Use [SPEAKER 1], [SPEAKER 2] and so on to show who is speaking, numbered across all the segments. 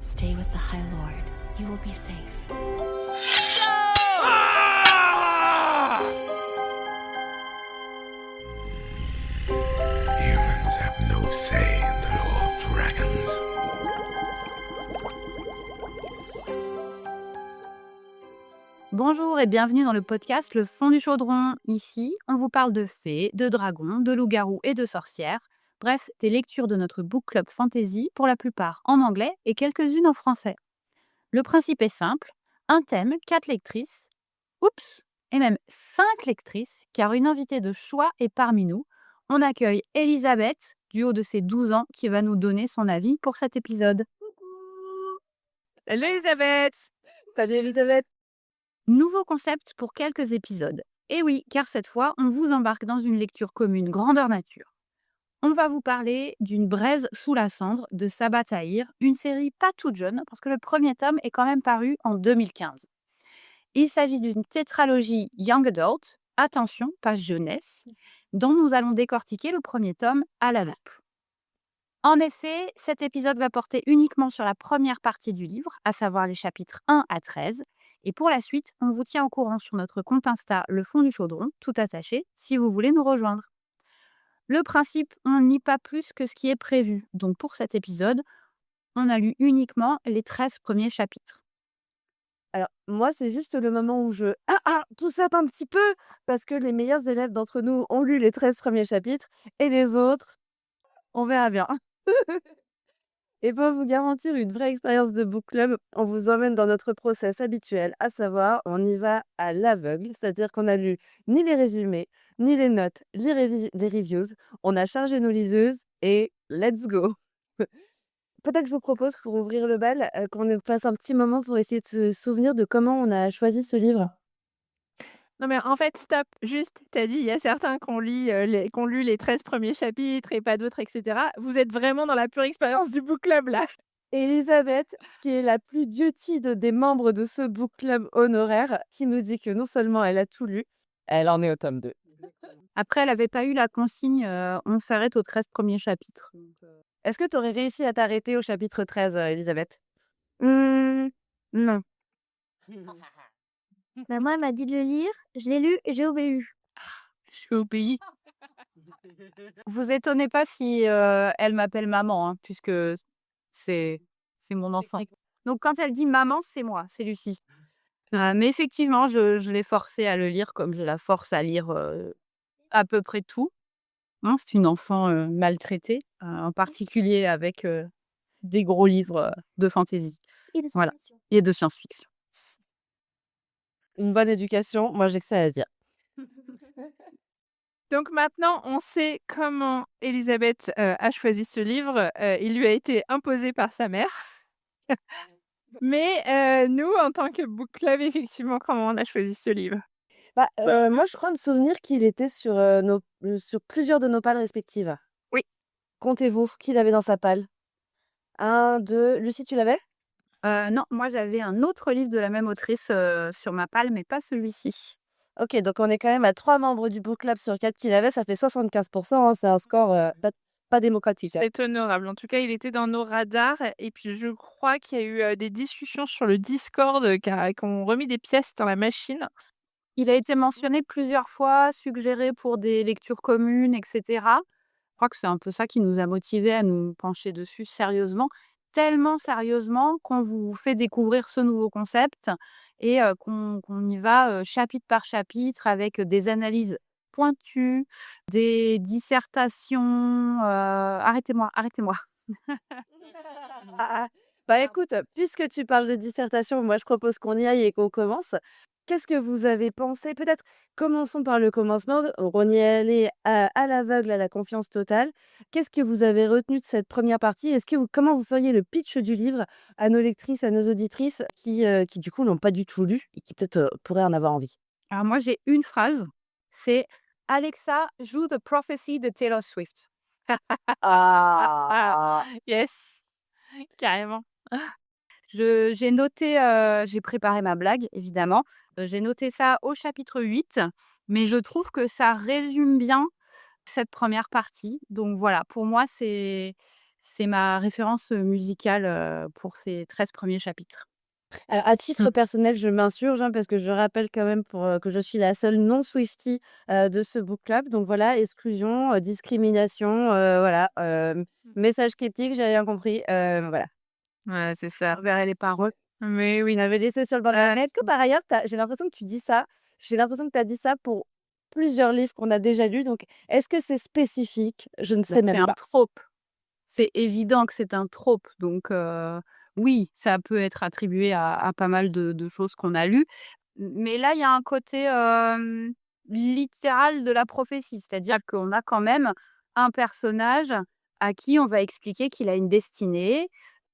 [SPEAKER 1] Stay with the High Lord. You will be safe.
[SPEAKER 2] Humans have no say in the law of dragons.
[SPEAKER 3] Bonjour et bienvenue dans le podcast Le Fond du Chaudron. Ici, on vous parle de fées, de dragons, de loups-garous et de sorcières. Bref, des lectures de notre book club fantasy, pour la plupart en anglais et quelques-unes en français. Le principe est simple, un thème, 4 lectrices, et même 5 lectrices, car une invitée de choix est parmi nous. On accueille Elisabeth, du haut de ses 12 ans, qui va nous donner son avis pour cet épisode.
[SPEAKER 4] Hello Elisabeth! Salut Elisabeth!
[SPEAKER 3] Nouveau concept pour quelques épisodes. Et oui, car cette fois, on vous embarque dans une lecture commune grandeur nature. On va vous parler d'une braise sous la cendre de Sabaa Tahir, une série pas toute jeune, parce que le premier tome est quand même paru en 2015. Il s'agit d'une tétralogie Young Adult, attention, pas jeunesse, dont nous allons décortiquer le premier tome à la loupe. En effet, cet épisode va porter uniquement sur la première partie du livre, à savoir les chapitres 1 à 13. Et pour la suite, on vous tient au courant sur notre compte Insta Le Fond du Chaudron, tout attaché, si vous voulez nous rejoindre. Le principe, on ne lit pas plus que ce qui est prévu. Donc pour cet épisode, on a lu uniquement les 13 premiers chapitres.
[SPEAKER 4] Alors, moi, c'est juste le moment où je tout ça un petit peu, parce que les meilleurs élèves d'entre nous ont lu les 13 premiers chapitres et les autres, on verra bien. Et pour vous garantir une vraie expérience de book club, on vous emmène dans notre process habituel, à savoir, on y va à l'aveugle, c'est-à-dire qu'on n'a lu ni les résumés, ni les notes, ni les reviews. On a chargé nos liseuses et let's go! Peut-être que je vous propose, pour ouvrir le bal, qu'on passe un petit moment pour essayer de se souvenir de comment on a choisi ce livre.
[SPEAKER 5] Non mais en fait, stop, juste, tu as dit, il y a certains qui ont lu les 13 premiers chapitres et pas d'autres et cetera. Vous êtes vraiment dans la pure expérience du book club là.
[SPEAKER 4] Elisabeth, qui est la plus dieutique des membres de ce book club honoraire, qui nous dit que non seulement elle a tout lu, elle en est au tome 2.
[SPEAKER 3] Après, elle n'avait pas eu la consigne, on s'arrête aux 13 premiers chapitres.
[SPEAKER 4] Est-ce que tu aurais réussi à t'arrêter au chapitre 13, Elisabeth?
[SPEAKER 6] Non. Bah, moi, elle m'a dit de le lire, je l'ai lu et j'ai obéi.
[SPEAKER 5] J'ai obéi.
[SPEAKER 3] Vous étonnez pas si elle m'appelle maman, hein, puisque c'est mon enfant. Donc quand elle dit maman, c'est moi, c'est Lucie. Mais effectivement, je l'ai forcée à le lire comme je la force à lire à peu près tout. Hein, c'est une enfant maltraitée, en particulier avec des gros livres de fantasy.
[SPEAKER 6] Et de
[SPEAKER 3] Voilà.
[SPEAKER 6] science-fiction.
[SPEAKER 3] Et de science-fiction.
[SPEAKER 4] Une bonne éducation, moi j'ai que ça à dire.
[SPEAKER 5] Donc maintenant, on sait comment Elisabeth a choisi ce livre. Il lui a été imposé par sa mère. Mais nous, en tant que book club, effectivement, comment on a choisi ce livre?
[SPEAKER 4] Moi je crois me souvenir qu'il était sur, sur plusieurs de nos pales respectives.
[SPEAKER 5] Oui.
[SPEAKER 4] Comptez-vous, qui l'avait dans sa palle? 1, 2, Lucie, tu l'avais?
[SPEAKER 3] Non, moi j'avais un autre livre de la même autrice sur ma palle, mais pas celui-ci.
[SPEAKER 4] OK, donc on est quand même à 3 membres du book club sur 4 qui l'avaient, ça fait 75 hein, c'est un score, pas démocratique, hein.
[SPEAKER 5] C'est honorable. En tout cas, il était dans nos radars et puis je crois qu'il y a eu, des discussions sur le Discord, qui ont remis des pièces dans la machine.
[SPEAKER 3] Il a été mentionné plusieurs fois, suggéré pour des lectures communes, etc. Je crois que c'est un peu ça qui nous a motivés à nous pencher dessus sérieusement, tellement sérieusement qu'on vous fait découvrir ce nouveau concept et qu'on y va chapitre par chapitre avec des analyses pointues, des dissertations. Arrêtez-moi.
[SPEAKER 4] Bah, écoute, puisque tu parles de dissertation, moi je propose qu'on y aille et qu'on commence. Qu'est-ce que vous avez pensé? Peut-être commençons par le commencement. On y est allé à l'aveugle, à la confiance totale. Qu'est-ce que vous avez retenu de cette première partie? Comment vous feriez le pitch du livre à nos lectrices, à nos auditrices qui du coup l'ont pas du tout lu et qui peut-être pourraient en avoir envie?
[SPEAKER 3] Alors moi, j'ai une phrase, c'est Alexa joue The Prophecy de Taylor Swift.
[SPEAKER 5] Ah! Yes, carrément.
[SPEAKER 3] J'ai noté, j'ai préparé ma blague évidemment, j'ai noté ça au chapitre 8, mais je trouve que ça résume bien cette première partie. Donc voilà, pour moi, C'est ma référence, musicale, pour ces 13 premiers chapitres.
[SPEAKER 4] Alors, à titre
[SPEAKER 3] Mmh.
[SPEAKER 4] personnel, je m'insurge, parce que je rappelle quand même que je suis la seule non Swiftie, de ce book club. Donc voilà, exclusion, discrimination, voilà, message cryptique, j'ai rien compris, voilà.
[SPEAKER 5] Ouais, c'est ça.
[SPEAKER 3] Enverrai les paroles.
[SPEAKER 5] Mais
[SPEAKER 4] On
[SPEAKER 5] oui.
[SPEAKER 4] avait laissé sur le bord de la fenêtre. Que par ailleurs, j'ai l'impression que tu dis ça j'ai l'impression que tu as dit ça pour plusieurs livres qu'on a déjà lus, donc est-ce que c'est spécifique? Je ne
[SPEAKER 3] Bah,
[SPEAKER 4] sais
[SPEAKER 3] c'est
[SPEAKER 4] même
[SPEAKER 3] un
[SPEAKER 4] pas.
[SPEAKER 3] trope. C'est évident que c'est un trope, donc oui, ça peut être attribué à pas mal de choses qu'on a lues. Mais là, il y a un côté, littéral de la prophétie. C'est-à-dire qu'on a quand même un personnage à qui on va expliquer qu'il a une destinée.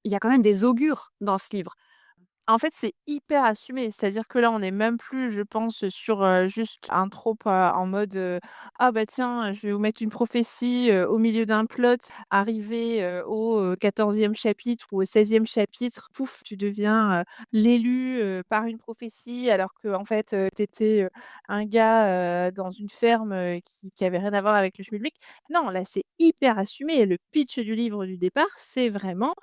[SPEAKER 3] Il y a quand même des augures dans ce livre.
[SPEAKER 5] En fait, c'est hyper assumé. C'est-à-dire que là, on n'est même plus, je pense, sur, juste un trope, en mode, «Ah bah tiens, je vais vous mettre une prophétie, au milieu d'un plot, arrivé, au, 14e chapitre ou au 16e chapitre, pouf, tu deviens, l'élu, par une prophétie alors qu'en fait, tu étais, un gars, dans une ferme, qui avait rien à voir avec le schmilblick». Non, là, c'est hyper assumé. Le pitch du livre du départ, c'est vraiment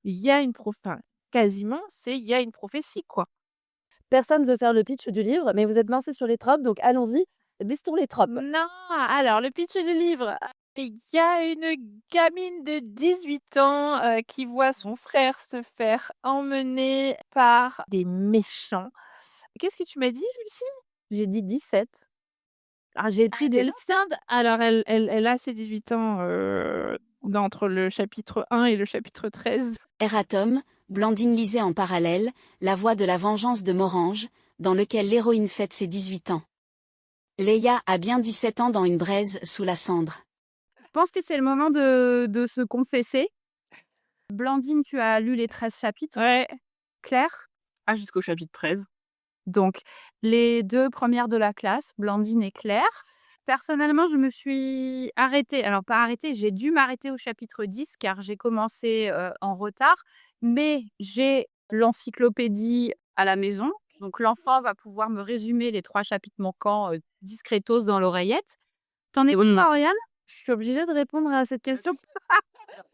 [SPEAKER 5] il y a une enfin, quasiment, c'est il y a une prophétie, quoi.
[SPEAKER 4] Personne veut faire le pitch du livre, mais vous êtes lancés sur les tropes, donc allons-y, listons les tropes.
[SPEAKER 5] Non, alors le pitch du livre, il y a une gamine de 18 ans, qui voit son frère se faire emmener par des méchants. Qu'est-ce que tu m'as dit, Lucie?
[SPEAKER 3] J'ai dit 17. Ah, j'ai pris des
[SPEAKER 5] Alors elle a ses 18 ans, entre le chapitre 1 et le chapitre 13.
[SPEAKER 1] Eratom, Blandine lisait en parallèle La voix de la vengeance de Morange, dans lequel l'héroïne fête ses 18 ans. Leia a bien 17 ans dans Une braise sous la cendre.
[SPEAKER 3] Je pense que c'est le moment de se confesser. Blandine, tu as lu les 13 chapitres.
[SPEAKER 5] Ouais.
[SPEAKER 3] Claire?
[SPEAKER 5] Ah, jusqu'au chapitre 13.
[SPEAKER 3] Donc, les 2 premières de la classe, Blandine et Claire. Personnellement, je me suis arrêtée, alors pas arrêtée, j'ai dû m'arrêter au chapitre 10 car j'ai commencé, en retard, mais j'ai l'encyclopédie à la maison, donc l'enfant va pouvoir me résumer les 3 chapitres manquants, discretos dans l'oreillette. Tu es où toi, Oriane?
[SPEAKER 4] Je suis obligée de répondre à cette question.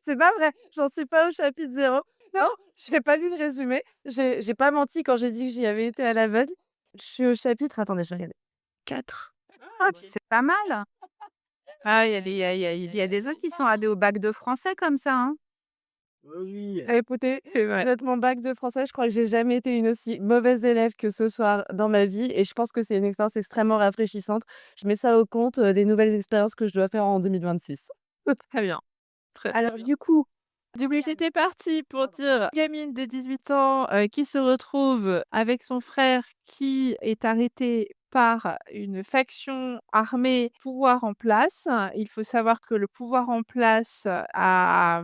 [SPEAKER 4] C'est pas vrai, j'en suis pas au chapitre 0. Non, j'ai pas lu le résumé. J'ai pas menti quand j'ai dit que j'y avais été à l'aveugle. Je suis au chapitre attendez, je vais regarder. 4.
[SPEAKER 3] Ah, puis c'est pas mal.
[SPEAKER 5] Ah, il y a
[SPEAKER 3] Il y a des autres qui sont allés au bac de français comme ça, hein.
[SPEAKER 4] Écoutez, peut-être mon bac de français, je crois que j'ai jamais été une aussi mauvaise élève que ce soir dans ma vie et je pense que c'est une expérience extrêmement rafraîchissante. Je mets ça au compte, des nouvelles expériences que je dois faire en 2026.
[SPEAKER 5] très bien. Très, très
[SPEAKER 3] Alors
[SPEAKER 5] bien.
[SPEAKER 3] du coup,
[SPEAKER 5] Du coup, j'étais partie pour dire gamine de 18 ans, qui se retrouve avec son frère qui est arrêté par une faction armée pouvoir en place. Il faut savoir que le pouvoir en place a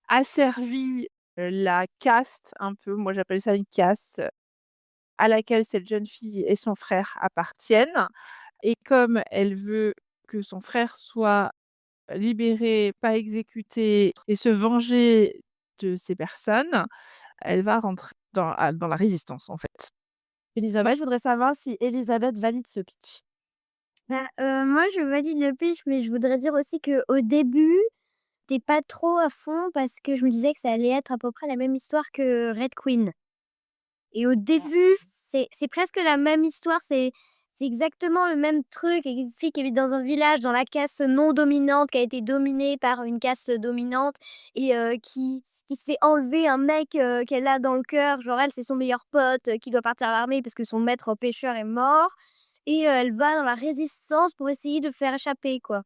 [SPEAKER 5] asservi, la caste un peu, moi j'appelle ça une caste, à laquelle cette jeune fille et son frère appartiennent et comme elle veut que son frère soit libéré, pas exécuté et se venger de ces personnes, elle va rentrer dans la résistance, en fait.
[SPEAKER 4] Moi, je voudrais savoir si Elisabeth valide ce pitch.
[SPEAKER 6] Bah, moi, je valide le pitch, mais je voudrais dire aussi qu'au début, t'es pas trop à fond parce que je me disais que ça allait être à peu près la même histoire que Red Queen. Et au début, c'est presque la même histoire, c'est exactement le même truc. Une fille qui habite dans un village, dans la caste non dominante, qui a été dominée par une caste dominante et qui se fait enlever un mec qu'elle a dans le cœur. Genre, elle, c'est son meilleur pote qui doit partir à l'armée parce que son maître pêcheur est mort. Et elle va dans la résistance pour essayer de le faire échapper, quoi.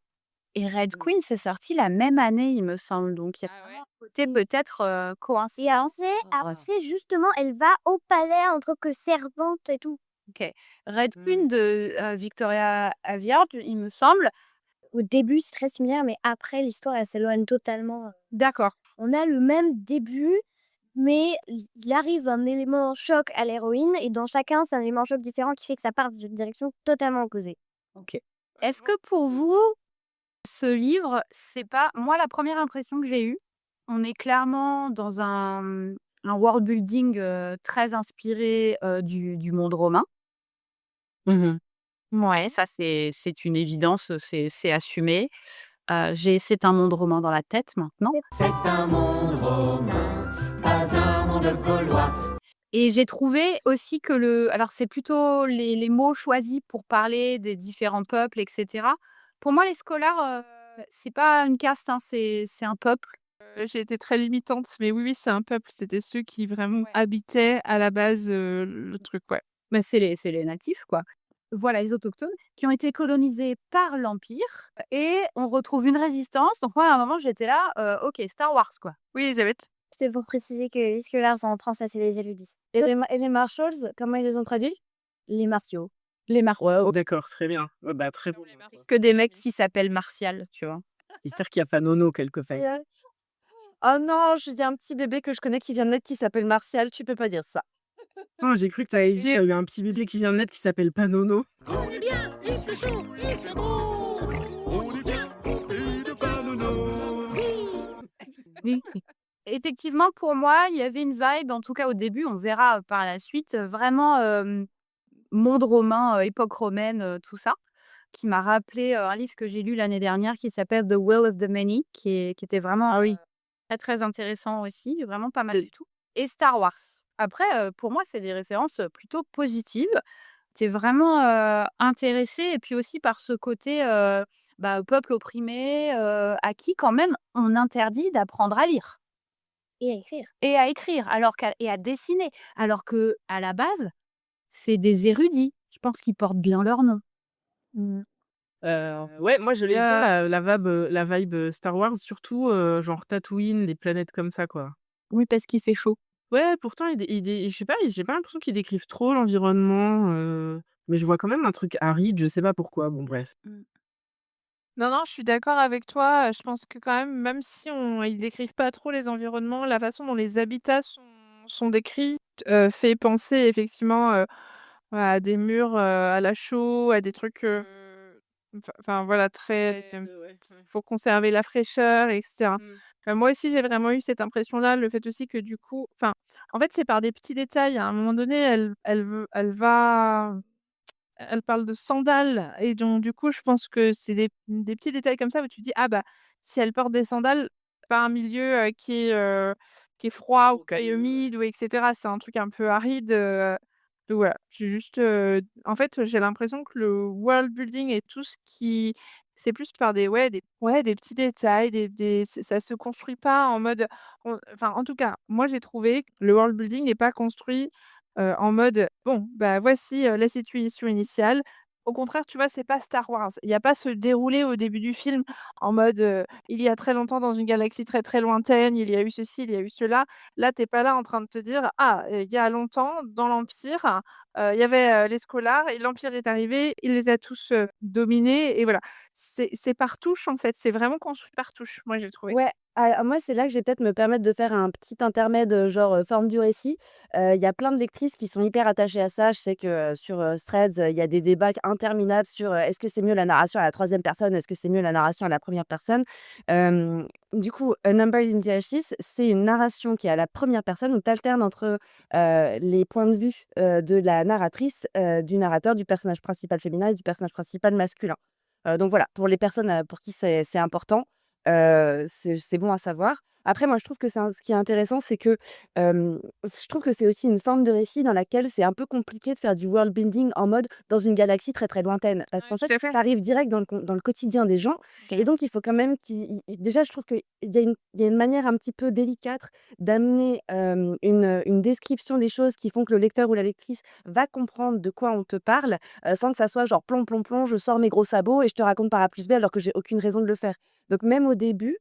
[SPEAKER 3] et Red Queen, c'est sorti la même année, il me semble, donc il y a
[SPEAKER 5] Ah ouais?
[SPEAKER 3] vraiment un côté peut-être,
[SPEAKER 6] Et
[SPEAKER 3] coïncidence.
[SPEAKER 6] après, justement, elle va au palais en tant que servante et tout.
[SPEAKER 3] OK. Red Queen de, Victoria Aveyard, il me semble.
[SPEAKER 6] Au début, c'est très similaire, mais après, l'histoire, elle s'éloigne totalement.
[SPEAKER 3] D'accord.
[SPEAKER 6] On a le même début, mais il arrive un élément choc à l'héroïne, et dans chacun, c'est un élément choc différent qui fait que ça part d'une direction totalement opposée.
[SPEAKER 3] OK. Est-ce que pour vous, ce livre, c'est pas moi, la première impression que j'ai eue, on est clairement dans un world building, très inspiré, du monde romain.
[SPEAKER 5] Ouais.
[SPEAKER 3] Ça, c'est une évidence, c'est assumé. C'est un monde romain dans la tête maintenant. Et j'ai trouvé aussi que alors c'est plutôt les mots choisis pour parler des différents peuples, et cetera. Pour moi, les scholars, c'est pas une caste, hein, c'est un peuple.
[SPEAKER 5] J'ai été très limitante, mais oui, oui, c'est un peuple. C'était ceux qui vraiment
[SPEAKER 3] Ouais.
[SPEAKER 5] habitaient à la base, le truc, ouais.
[SPEAKER 3] Bah, c'est les natifs, quoi. Voilà, les autochtones qui ont été colonisés par l'Empire et on retrouve une résistance. Donc moi, à un moment, j'étais là, OK, Star Wars, quoi.
[SPEAKER 5] Oui, Elisabeth?
[SPEAKER 6] C'est pour préciser que les scholars en France, ça, c'est les érudits.
[SPEAKER 4] Et les Marshalls, comment ils les ont traduits?
[SPEAKER 3] Les martiaux. Ouais,
[SPEAKER 7] Oh, d'accord, très bien. Ouais, bah, très bon.
[SPEAKER 3] que des mecs qui s'appellent Martial, tu vois?
[SPEAKER 7] J'espère qu'il y a pas Nono quelque part.
[SPEAKER 4] Oh non, j'ai dit un petit bébé que je connais qui vient de naître qui s'appelle Martial, tu peux pas dire ça.
[SPEAKER 7] Non, j'ai cru que tu avais dit qu'il y a eu un petit bébé qui vient de naître qui s'appelle pas Nono.
[SPEAKER 3] Oui. Effectivement, pour moi, il y avait une vibe, en tout cas au début, on verra, par la suite, vraiment, monde romain, époque romaine, tout ça, qui m'a rappelé, un livre que j'ai lu l'année dernière qui s'appelle The Will of the Many, qui était vraiment, très, très intéressant aussi, vraiment pas mal du tout et Star Wars. Après, pour moi, c'est des références, plutôt positives. Tu vraiment, intéressé et puis aussi par ce côté, peuple opprimé, à qui quand même on interdit d'apprendre à lire
[SPEAKER 6] Et à écrire.
[SPEAKER 3] et à écrire et à dessiner. Alors que à la base, c'est des érudits. Je pense qu'ils portent bien leur nom. Mmh.
[SPEAKER 7] Ouais, moi je l'ai bien la vibe, Star Wars surtout, genre Tatooine, des planètes comme ça, quoi.
[SPEAKER 3] Oui, parce qu'il fait chaud.
[SPEAKER 7] Ouais, pourtant je sais pas, j'ai pas l'impression qu'ils décrivent trop l'environnement, mais je vois quand même un truc aride, je sais pas pourquoi, bon bref.
[SPEAKER 3] Mmh.
[SPEAKER 5] Non, non, je suis d'accord avec toi. Je pense que quand même si ils décrivent pas trop les environnements, la façon dont les habitats sont décrits, fait penser effectivement, à des murs, à la chaux, à des trucs, enfin voilà, très
[SPEAKER 7] Ouais.
[SPEAKER 5] faut conserver la fraîcheur et cetera.
[SPEAKER 7] Mmh.
[SPEAKER 5] Moi aussi, j'ai vraiment eu cette impression-là, le fait aussi que du coup enfin, en fait, c'est par des petits détails. À un moment donné, elle parle de sandales et donc du coup, je pense que c'est des petits détails comme ça où tu te dis: «Ah bah, si elle porte des sandales, pas un milieu, qui est froid ou qui est humide ou et cetera». C'est un truc un peu aride, donc voilà. C'est juste, en fait, j'ai l'impression que le world building et tout ce qui c'est plus par des petits détails, des ça se construit pas en mode enfin, en tout cas, moi, j'ai trouvé que le world building n'est pas construit en mode: «Bon, bah, voici, la situation initiale». Au contraire, tu vois, c'est pas Star Wars. Il y a pas ce déroulé au début du film en mode, il y a très longtemps dans une galaxie très, très lointaine, il y a eu ceci, il y a eu cela. Là, tu es pas là en train de te dire: «Ah, il y a longtemps dans l'Empire, il y avait, les Scolars et l'Empire est arrivé, il les a tous, dominés» et voilà. C'est par touche, en fait, c'est vraiment construit par touche, moi, j'ai trouvé.
[SPEAKER 4] Ouais, moi, c'est là que je vais peut-être me permettre de faire un petit intermède, genre, forme du récit. Il y a plein de lectrices qui sont hyper attachées à ça. Je sais que, sur, Threads, il y a des débats interminables sur, est-ce que c'est mieux la narration à la troisième personne? Est-ce que c'est mieux la narration à la première personne? Du coup, A Number in the Ashes, c'est une narration qui est à la première personne où tu alternes entre, les points de vue, de la narratrice, du narrateur, du personnage principal féminin et du personnage principal masculin. Donc voilà, pour les personnes, pour qui c'est important, c'est bon à savoir. Après moi je trouve que ce qui est intéressant, c'est que, je trouve que c'est aussi une forme de récit dans laquelle c'est un peu compliqué de faire du world building en mode dans une galaxie très, très lointaine. Parce
[SPEAKER 5] Ouais,
[SPEAKER 4] qu'en fait,
[SPEAKER 5] tout à fait.
[SPEAKER 4] tu arrives direct dans le quotidien des gens et donc il faut quand même déjà je trouve qu'il y a une manière un petit peu délicate d'amener, une description des choses qui font que le lecteur ou la lectrice va comprendre de quoi on te parle, sans que ça soit genre plomb, plomb, plomb, je sors mes gros sabots et je te raconte par A plus B alors que j'ai aucune raison de le faire. Donc même au début,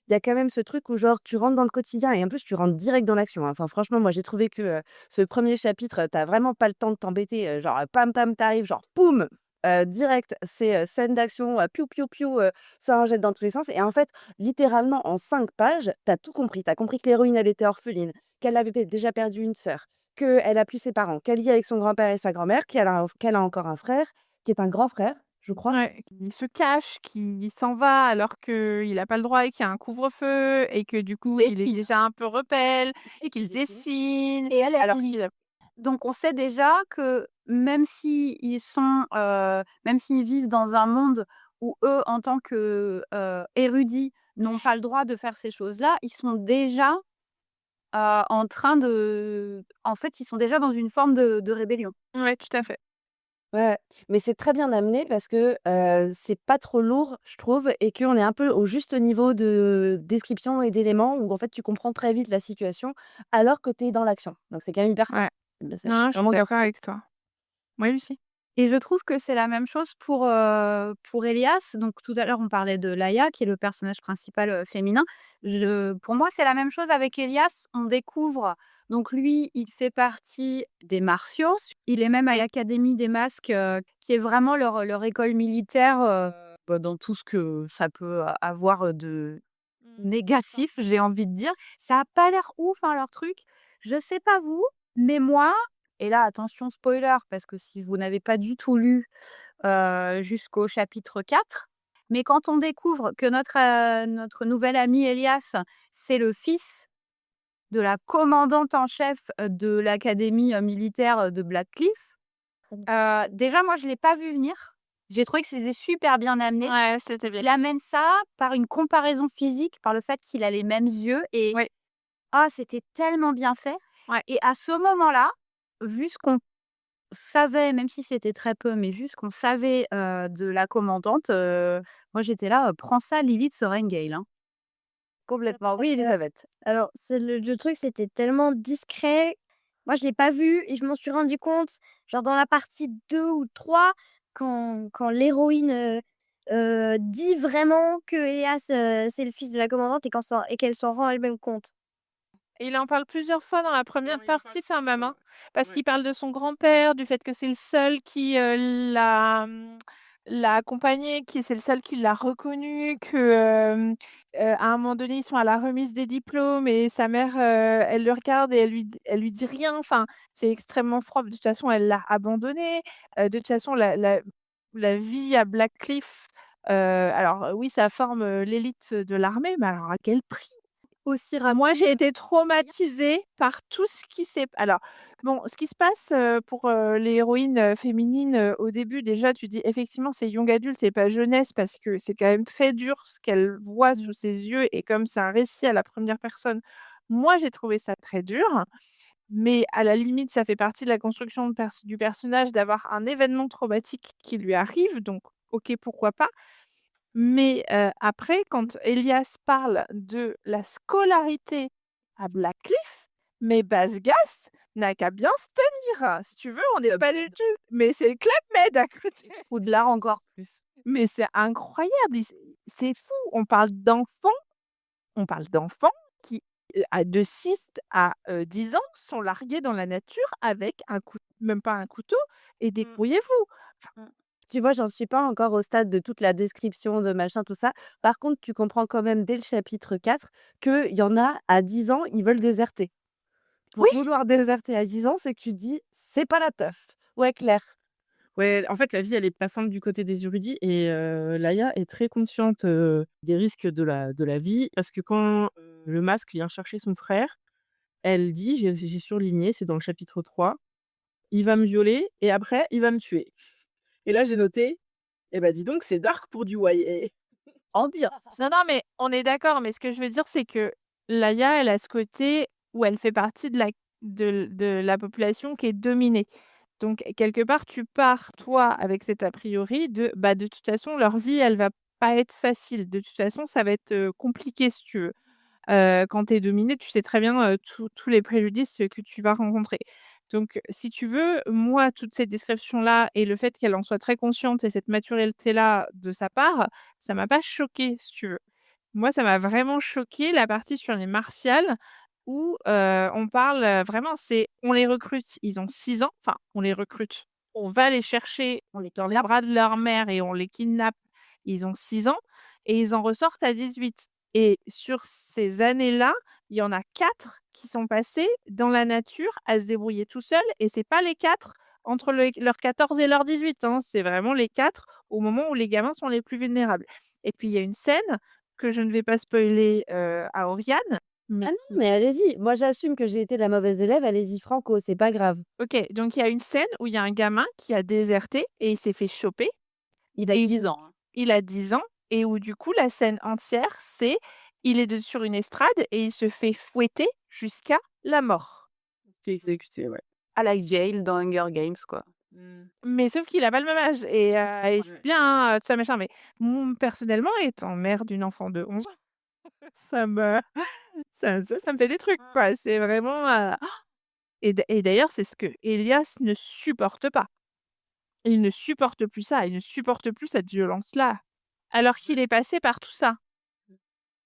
[SPEAKER 4] il y a quand même ce truc où genre tu rentres dans le quotidien et en plus tu rentres direct dans l'action, hein. Enfin franchement, moi j'ai trouvé que, ce premier chapitre, tu vraiment pas le temps de t'embêter, genre, pam pam, tu genre poum, direct, c'est, scène d'action, piou piou piou, ça en jette dans tous les sens et en fait, littéralement en 5 pages, t'as tout compris. T'as compris que l'héroïne, elle était orpheline, qu'elle avait déjà perdu une sœur, qu'elle a plus ses parents, qu'elle vit avec son grand-père et sa grand-mère, qu'elle a encore un frère, qui est un grand frère, je crois.
[SPEAKER 5] Ouais, qui se cache, qui s'en va alors qu'il a pas le droit et qu'il y a un couvre-feu et que du coup il est déjà un peu rebelle et qu'il dessine
[SPEAKER 3] Et elle,
[SPEAKER 5] alors
[SPEAKER 3] elle lit.
[SPEAKER 5] qu'il
[SPEAKER 3] Donc on sait déjà que même s'ils vivent dans un monde où eux, en tant que, érudits, n'ont pas le droit de faire ces choses-là, ils sont déjà, en train de en fait, ils sont déjà dans une forme de rébellion.
[SPEAKER 5] Ouais, tout à fait.
[SPEAKER 4] Ouais, mais c'est très bien amené parce que, c'est pas trop lourd, je trouve et qu'on est un peu au juste niveau de description et d'éléments où en fait tu comprends très vite la situation alors que tu es dans l'action. Donc c'est quand même hyper
[SPEAKER 5] Ouais.
[SPEAKER 4] bah, c'est
[SPEAKER 5] Non, je suis
[SPEAKER 4] vraiment bien
[SPEAKER 5] d'accord
[SPEAKER 4] foutu.
[SPEAKER 5] avec toi. Oui, Lucie?
[SPEAKER 3] Et je trouve que c'est la même chose pour Elias. Donc tout à l'heure, on parlait de Laïa, qui est le personnage principal, féminin. Pour moi, c'est la même chose avec Elias. On découvre donc lui, il fait partie des Martiaux. Il est même à l'Académie des Masques, qui est vraiment leur école militaire, bah, dans tout ce que ça peut avoir, de négatif, j'ai envie de dire. Ça a pas l'air ouf, hein, leur truc. Je sais pas vous, mais moi et là, attention spoiler, parce que si vous n'avez pas du tout lu, jusqu'au chapitre 4, mais quand on découvre que notre nouvel ami Elias, c'est le fils de la commandante en chef, de l'académie, militaire, de Blackcliff, déjà moi je l'ai pas vu venir. J'ai trouvé que c'était super bien amené.
[SPEAKER 5] Ouais, c'était bien.
[SPEAKER 3] Il amène ça par une comparaison physique, par le fait qu'il a les mêmes yeux et
[SPEAKER 5] Oui,
[SPEAKER 3] ah, c'était tellement bien fait
[SPEAKER 5] ouais.
[SPEAKER 3] et à ce moment-là, vu ce qu'on savait, même si c'était très peu, mais vu ce qu'on savait, de la commandante, moi j'étais là, «Prends ça Lilith Sorrengail», hein.
[SPEAKER 4] Complètement, oui,
[SPEAKER 6] Heu,
[SPEAKER 4] Elisabeth.
[SPEAKER 6] alors c'est le truc, c'était tellement discret. Moi, je l'ai pas vu et je m'en suis rendu compte, genre dans la partie 2 ou 3 quand l'héroïne, dit vraiment que Elias, c'est le fils de la commandante et qu'elle s'en rend elle-même compte.
[SPEAKER 5] Et il en parle plusieurs fois dans la première
[SPEAKER 7] il en
[SPEAKER 5] partie
[SPEAKER 7] parle.
[SPEAKER 5] de sa maman, parce
[SPEAKER 7] Ouais.
[SPEAKER 5] qu'il parle de son grand-père, du fait que c'est le seul qui, l'a accompagné, qui c'est le seul qui l'a reconnu, que, à un moment donné, ils sont à la remise des diplômes et sa mère, elle le regarde et elle lui dit rien. Enfin, c'est extrêmement froid. De toute façon, elle l'a abandonné. De toute façon, la vie à Blackcliff, alors oui, ça forme, l'élite de l'armée, mais alors à quel prix?
[SPEAKER 3] Aussi
[SPEAKER 5] Moi, j'ai été traumatisée par tout ce qui s'est alors bon, ce qui se passe, pour, les héroïnes, féminines, au début, déjà, tu dis effectivement, c'est young adulte et pas jeunesse parce que c'est quand même très dur ce qu'elle voit sous ses yeux et comme c'est un récit à la première personne, moi, j'ai trouvé ça très dur. Mais à la limite, ça fait partie de la construction du personnage d'avoir un événement traumatique qui lui arrive, donc OK, pourquoi pas. Mais après, quand Elias parle de la scolarité à Blackcliff, mais Basgas n'a qu'à bien se tenir. Si tu veux, on n'est pas du tout mais c'est le Club Med à côté.
[SPEAKER 3] Poudlard encore plus.
[SPEAKER 5] Mais c'est incroyable, c'est fou. On parle d'enfants qui, de 6 à 10 ans, sont largués dans la nature avec même pas un couteau et débrouillez-vous. Enfin,
[SPEAKER 4] Tu vois, j'en suis pas encore au stade de toute la description de machin, tout ça. Par contre, tu comprends quand même dès le chapitre 4 qu'il y en a à 10 ans, ils veulent déserter. Pour
[SPEAKER 5] oui,
[SPEAKER 4] vouloir déserter à 10 ans, c'est que tu te dis: «C'est pas la teuf». Ouais, Claire.
[SPEAKER 7] Ouais, en fait, la vie, elle est pas simple du côté des érudits et Laïa est très consciente, des risques de la vie parce que quand, le masque vient chercher son frère, elle dit, j'ai surligné, c'est dans le chapitre 3: «Il va me violer et après il va me tuer» et là, j'ai noté: «Eh bah, dis donc, c'est dark pour du YA».
[SPEAKER 3] Ambiance.
[SPEAKER 5] non, non, mais on est d'accord, mais ce que je veux dire, c'est que Laïa, elle a ce côté où elle fait partie de la population qui est dominée. Donc quelque part, tu pars, toi, avec cet a priori bah, de toute façon, leur vie, elle va pas être facile. De toute façon, ça va être, compliqué si tu veux. Quand tu es dominé, tu sais très bien, tous les préjudices, que tu vas rencontrer. Donc si tu veux, moi, toutes ces descriptions-là et le fait qu'elle en soit très consciente et cette maturité-là de sa part, ça m'a pas choquée, si tu veux. Moi, ça m'a vraiment choquée la partie sur les martiales où, on parle, vraiment on les recrute, ils ont 6 ans, enfin, on les recrute. On va les chercher, on les dans les bras de leur mère et on les kidnappe. Ils ont 6 ans et ils en ressortent à 18 et sur ces années-là, il y en a 4 qui sont passés dans la nature à se débrouiller tout seuls et c'est pas les 4 entre leurs 14 et leurs 18, hein, c'est vraiment les 4 au moment où les gamins sont les plus vulnérables et puis il y a une scène que je ne vais pas spoiler, à Oriane,
[SPEAKER 4] Ah
[SPEAKER 5] mais
[SPEAKER 4] non, mais allez-y. Moi, j'assume que j'ai été la mauvaise élève. Allez-y franco, c'est pas grave.
[SPEAKER 5] OK, donc il y a une scène où il y a un gamin qui a déserté et il s'est fait choper
[SPEAKER 3] Il a
[SPEAKER 5] et
[SPEAKER 3] 10 ans, hein.
[SPEAKER 5] il a 10 ans et où du coup la scène entière, c'est il est sur une estrade et il se fait fouetter jusqu'à la mort.
[SPEAKER 7] Fait exécuter, ouais.
[SPEAKER 3] À la Jail dans Hunger Games, quoi.
[SPEAKER 5] Mais sauf qu'il a pas le même âge et c'est
[SPEAKER 7] Ouais.
[SPEAKER 5] bien, tout ça machin, mais personnellement, étant mère d'une enfant de 11 ans, ça me ça me fait des trucs, quoi. C'est vraiment, et d'ailleurs, c'est ce que Elias ne supporte pas. Il ne supporte plus ça, il ne supporte plus cette violence-là, alors qu'il est passé par tout ça.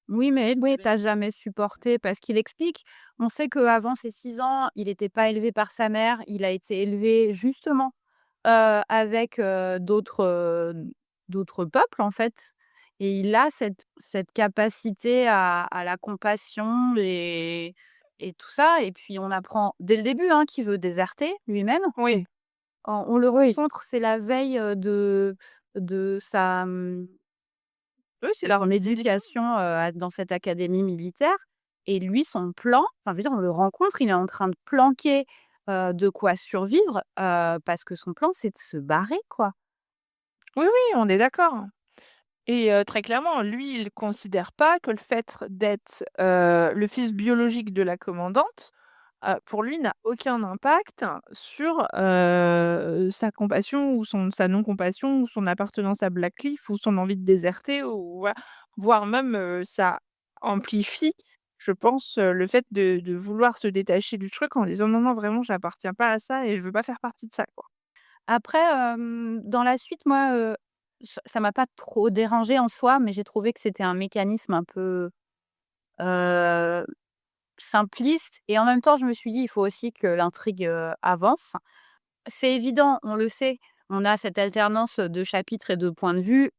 [SPEAKER 3] Oui, mais oui, tu jamais supporté parce qu'il explique. On sait qu'avant ses 6 ans, il n'était pas élevé par sa mère. Il a été élevé justement, avec, d'autres peuples, en fait, et il a cette capacité à la compassion et tout ça, et puis on apprend dès le début, hein, qu'il veut déserter lui-même.
[SPEAKER 5] Oui,
[SPEAKER 3] On le
[SPEAKER 5] oui.
[SPEAKER 3] rencontre, c'est la veille, de sa,
[SPEAKER 5] Oui, c'est la
[SPEAKER 3] son
[SPEAKER 5] remise des défis.
[SPEAKER 3] éducation, dans cette académie militaire, et lui, son plan, enfin, je veux dire, on le rencontre, il est en train de planquer, de quoi survivre, parce que son plan, c'est de se barrer, quoi.
[SPEAKER 5] Oui, oui, on est d'accord. Et très clairement, lui, il considère pas que le fait d'être, le fils biologique de la commandante, pour lui, n'a aucun impact sur, sa compassion ou sa non-compassion ou son appartenance à Blackcliff ou son envie de déserter ou voilà. Voire même, ça amplifie, je pense, le fait de vouloir se détacher du truc en disant: «Non, non, vraiment, j'appartiens pas à ça et je veux pas faire partie de ça, quoi».
[SPEAKER 3] Après, dans la suite, moi, ça m'a pas trop dérangé en soi, mais j'ai trouvé que c'était un mécanisme un peu, heu, simpliste, et en même temps, je me suis dit: «Il faut aussi que l'intrigue, avance». C'est évident, on le sait, on a cette alternance de chapitres et de points de vue.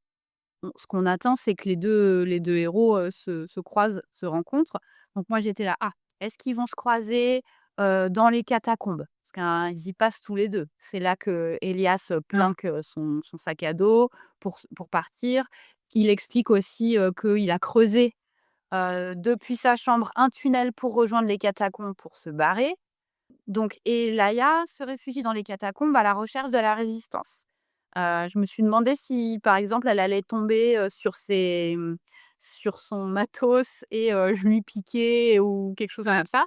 [SPEAKER 3] Ce qu'on attend, c'est que les deux héros, se croisent, se rencontrent. Donc moi, j'étais là: «Ah, est-ce qu'ils vont se croiser, dans les catacombes?» Parce qu'ils y passent tous les 2. C'est là que Elias planque, son sac à dos pour partir. Il explique aussi, qu'il a creusé, depuis sa chambre, un tunnel pour rejoindre les catacombes pour se barrer. Donc, et Laïa se réfugie dans les catacombes à la recherche de la résistance. Je me suis demandé si, par exemple, elle allait tomber, sur son matos et lui piquer ou quelque chose comme ça,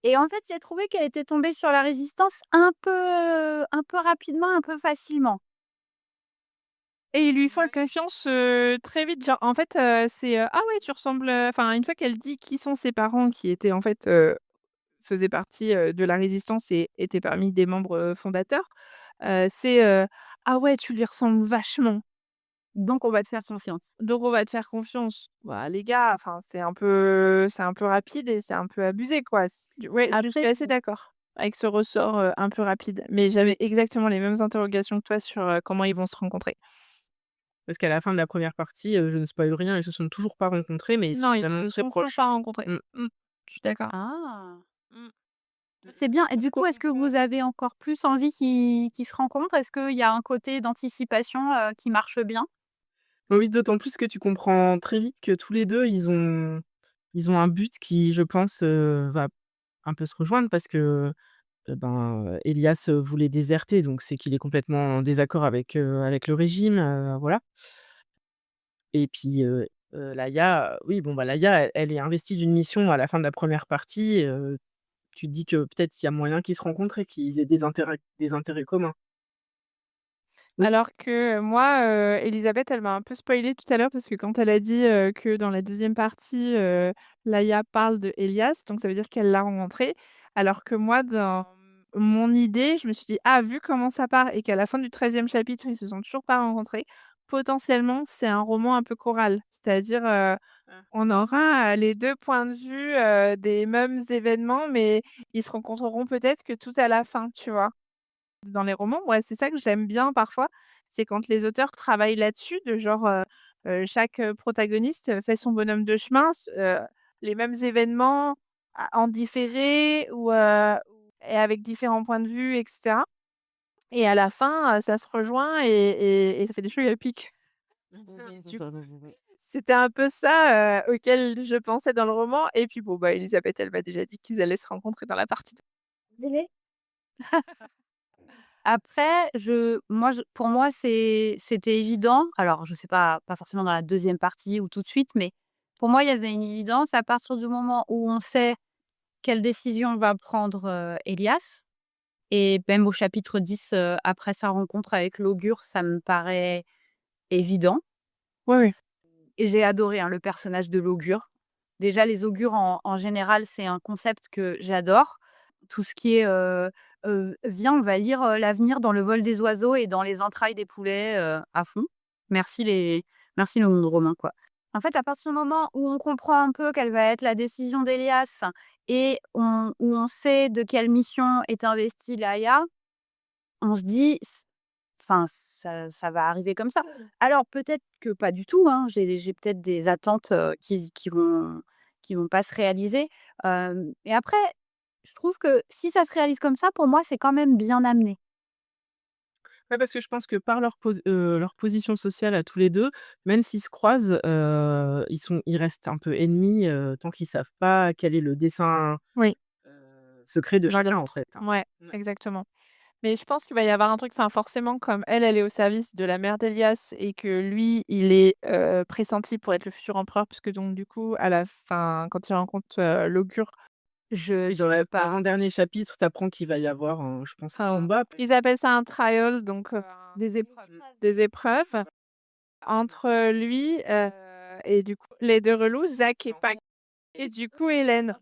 [SPEAKER 3] et en fait, j'ai trouvé qu'elle était tombée sur la résistance un peu rapidement, un peu facilement.
[SPEAKER 5] Et ils lui font confiance, très vite, genre, en fait, c'est, «Ah ouais, tu ressembles», enfin, une fois qu'elle dit qui sont ses parents qui étaient, en fait, faisaient partie, de la résistance et étaient parmi des membres, fondateurs, c'est, «Ah ouais, tu lui ressembles vachement,
[SPEAKER 3] Donc on va te faire confiance.
[SPEAKER 5] donc on va te faire confiance». Bah, les gars, enfin, c'est un peu rapide et c'est un peu abusé, quoi. Ouais, je suis
[SPEAKER 3] Après,
[SPEAKER 5] assez d'accord avec ce ressort, un peu rapide, mais j'avais exactement les mêmes interrogations que toi sur, comment ils vont se rencontrer.
[SPEAKER 7] Parce qu'à la fin de la première partie, je ne spoil rien, ils se sont toujours pas rencontrés, mais ils sont
[SPEAKER 5] Non, ils
[SPEAKER 7] vraiment
[SPEAKER 5] ne
[SPEAKER 7] très
[SPEAKER 5] sont toujours
[SPEAKER 7] proches.
[SPEAKER 5] pas rencontrés.
[SPEAKER 7] Mmh.
[SPEAKER 5] Je suis d'accord.
[SPEAKER 3] ah!
[SPEAKER 5] Mmh.
[SPEAKER 3] C'est bien, et du coup, est-ce que vous avez encore plus envie qu'ils se rencontrent? Est-ce qu'il y a un côté d'anticipation, qui marche bien?
[SPEAKER 7] Oui, d'autant plus que tu comprends très vite que tous les 2 ils ont un but qui, je pense, va un peu se rejoindre parce que, Elias, voulait déserter, donc c'est qu'il est complètement en désaccord avec le régime, voilà. Et puis, Laïa, oui, bon, bah, Laïa, elle est investie d'une mission à la fin de la première partie, tu te dis que peut-être il y a moyen qu'ils se rencontrent et qu'ils aient des intérêts communs. Oui.
[SPEAKER 5] Alors que moi, Elisabeth, elle m'a un peu spoilé tout à l'heure parce que quand elle a dit, que dans la deuxième partie, Laïa parle de Elias, donc ça veut dire qu'elle l'a rencontré. Alors que moi, dans mon idée, je me suis dit: «Ah, vu comment ça part et qu'à la fin du 13e chapitre, ils se sont toujours pas rencontrés, potentiellement, c'est un roman un peu choral». C'est-à-dire, on aura, les 2 points de vue, des mêmes événements, mais ils se rencontreront peut-être que tout à la fin, tu vois? Dans les romans, ouais, c'est ça que j'aime bien parfois, c'est quand les auteurs travaillent là-dessus, de genre, chaque, protagoniste, fait son bonhomme de chemin, les mêmes événements en différé ou et avec différents points de vue et cetera, et à la fin, ça se rejoint et ça fait des choses épiques. Du coup, c'était un peu ça, auquel je pensais dans le roman et puis bon, bah, Elisabeth, elle m'a déjà dit qu'ils allaient se rencontrer dans la partie 2.
[SPEAKER 6] Désolée.
[SPEAKER 3] Après, pour moi, c'était évident. Alors, je sais pas forcément dans la deuxième partie ou tout de suite, mais pour moi, il y avait une évidence à partir du moment où on sait quelle décision va prendre, Elias et même au chapitre 10, après sa rencontre avec l'augure, ça me paraît évident.
[SPEAKER 5] Ouais, ouais.
[SPEAKER 3] Et j'ai adoré, hein, le personnage de l'augure. Déjà, les augures en général, c'est un concept que j'adore. Tout ce qui est, «Viens, on va lire, l'avenir dans le vol des oiseaux et dans les entrailles des poulets», à fond. Merci merci le monde romain, quoi. En fait, à partir du moment où on comprend un peu quelle va être la décision d'Elias et où on sait de quelle mission est investie Laïa, on se dit: enfin, ça va arriver comme ça. Alors peut-être que pas du tout, hein, j'ai peut-être des attentes, qui vont pas se réaliser, et après, je trouve que si ça se réalise comme ça, pour moi, c'est quand même bien amené.
[SPEAKER 7] Ouais, parce que je pense que par leur position sociale à tous les 2, même s'ils se croisent, ils restent un peu ennemis, tant qu'ils savent pas quel est le dessein,
[SPEAKER 5] Oui,
[SPEAKER 7] secret de
[SPEAKER 5] voilà.
[SPEAKER 7] chacun, en fait, hein.
[SPEAKER 5] Ouais,
[SPEAKER 7] Ouais.
[SPEAKER 5] exactement. Mais je pense qu'il va y avoir un truc, enfin, forcément, comme elle est au service de la mère d'Elias et que lui, il est, pressenti pour être le futur empereur puisque donc du coup, à la fin, quand il rencontre, l'augure,
[SPEAKER 7] Oui,
[SPEAKER 5] je
[SPEAKER 7] dans
[SPEAKER 5] peux pas.
[SPEAKER 7] l'avant-dernier chapitre, tu apprends qu'il va y avoir je pense, un combat.
[SPEAKER 5] Ils appellent ça un trial, donc
[SPEAKER 3] Des épreuves.
[SPEAKER 5] des épreuves entre lui, et du coup, les 2 relous, Zach et Pac et du coup, Hélène.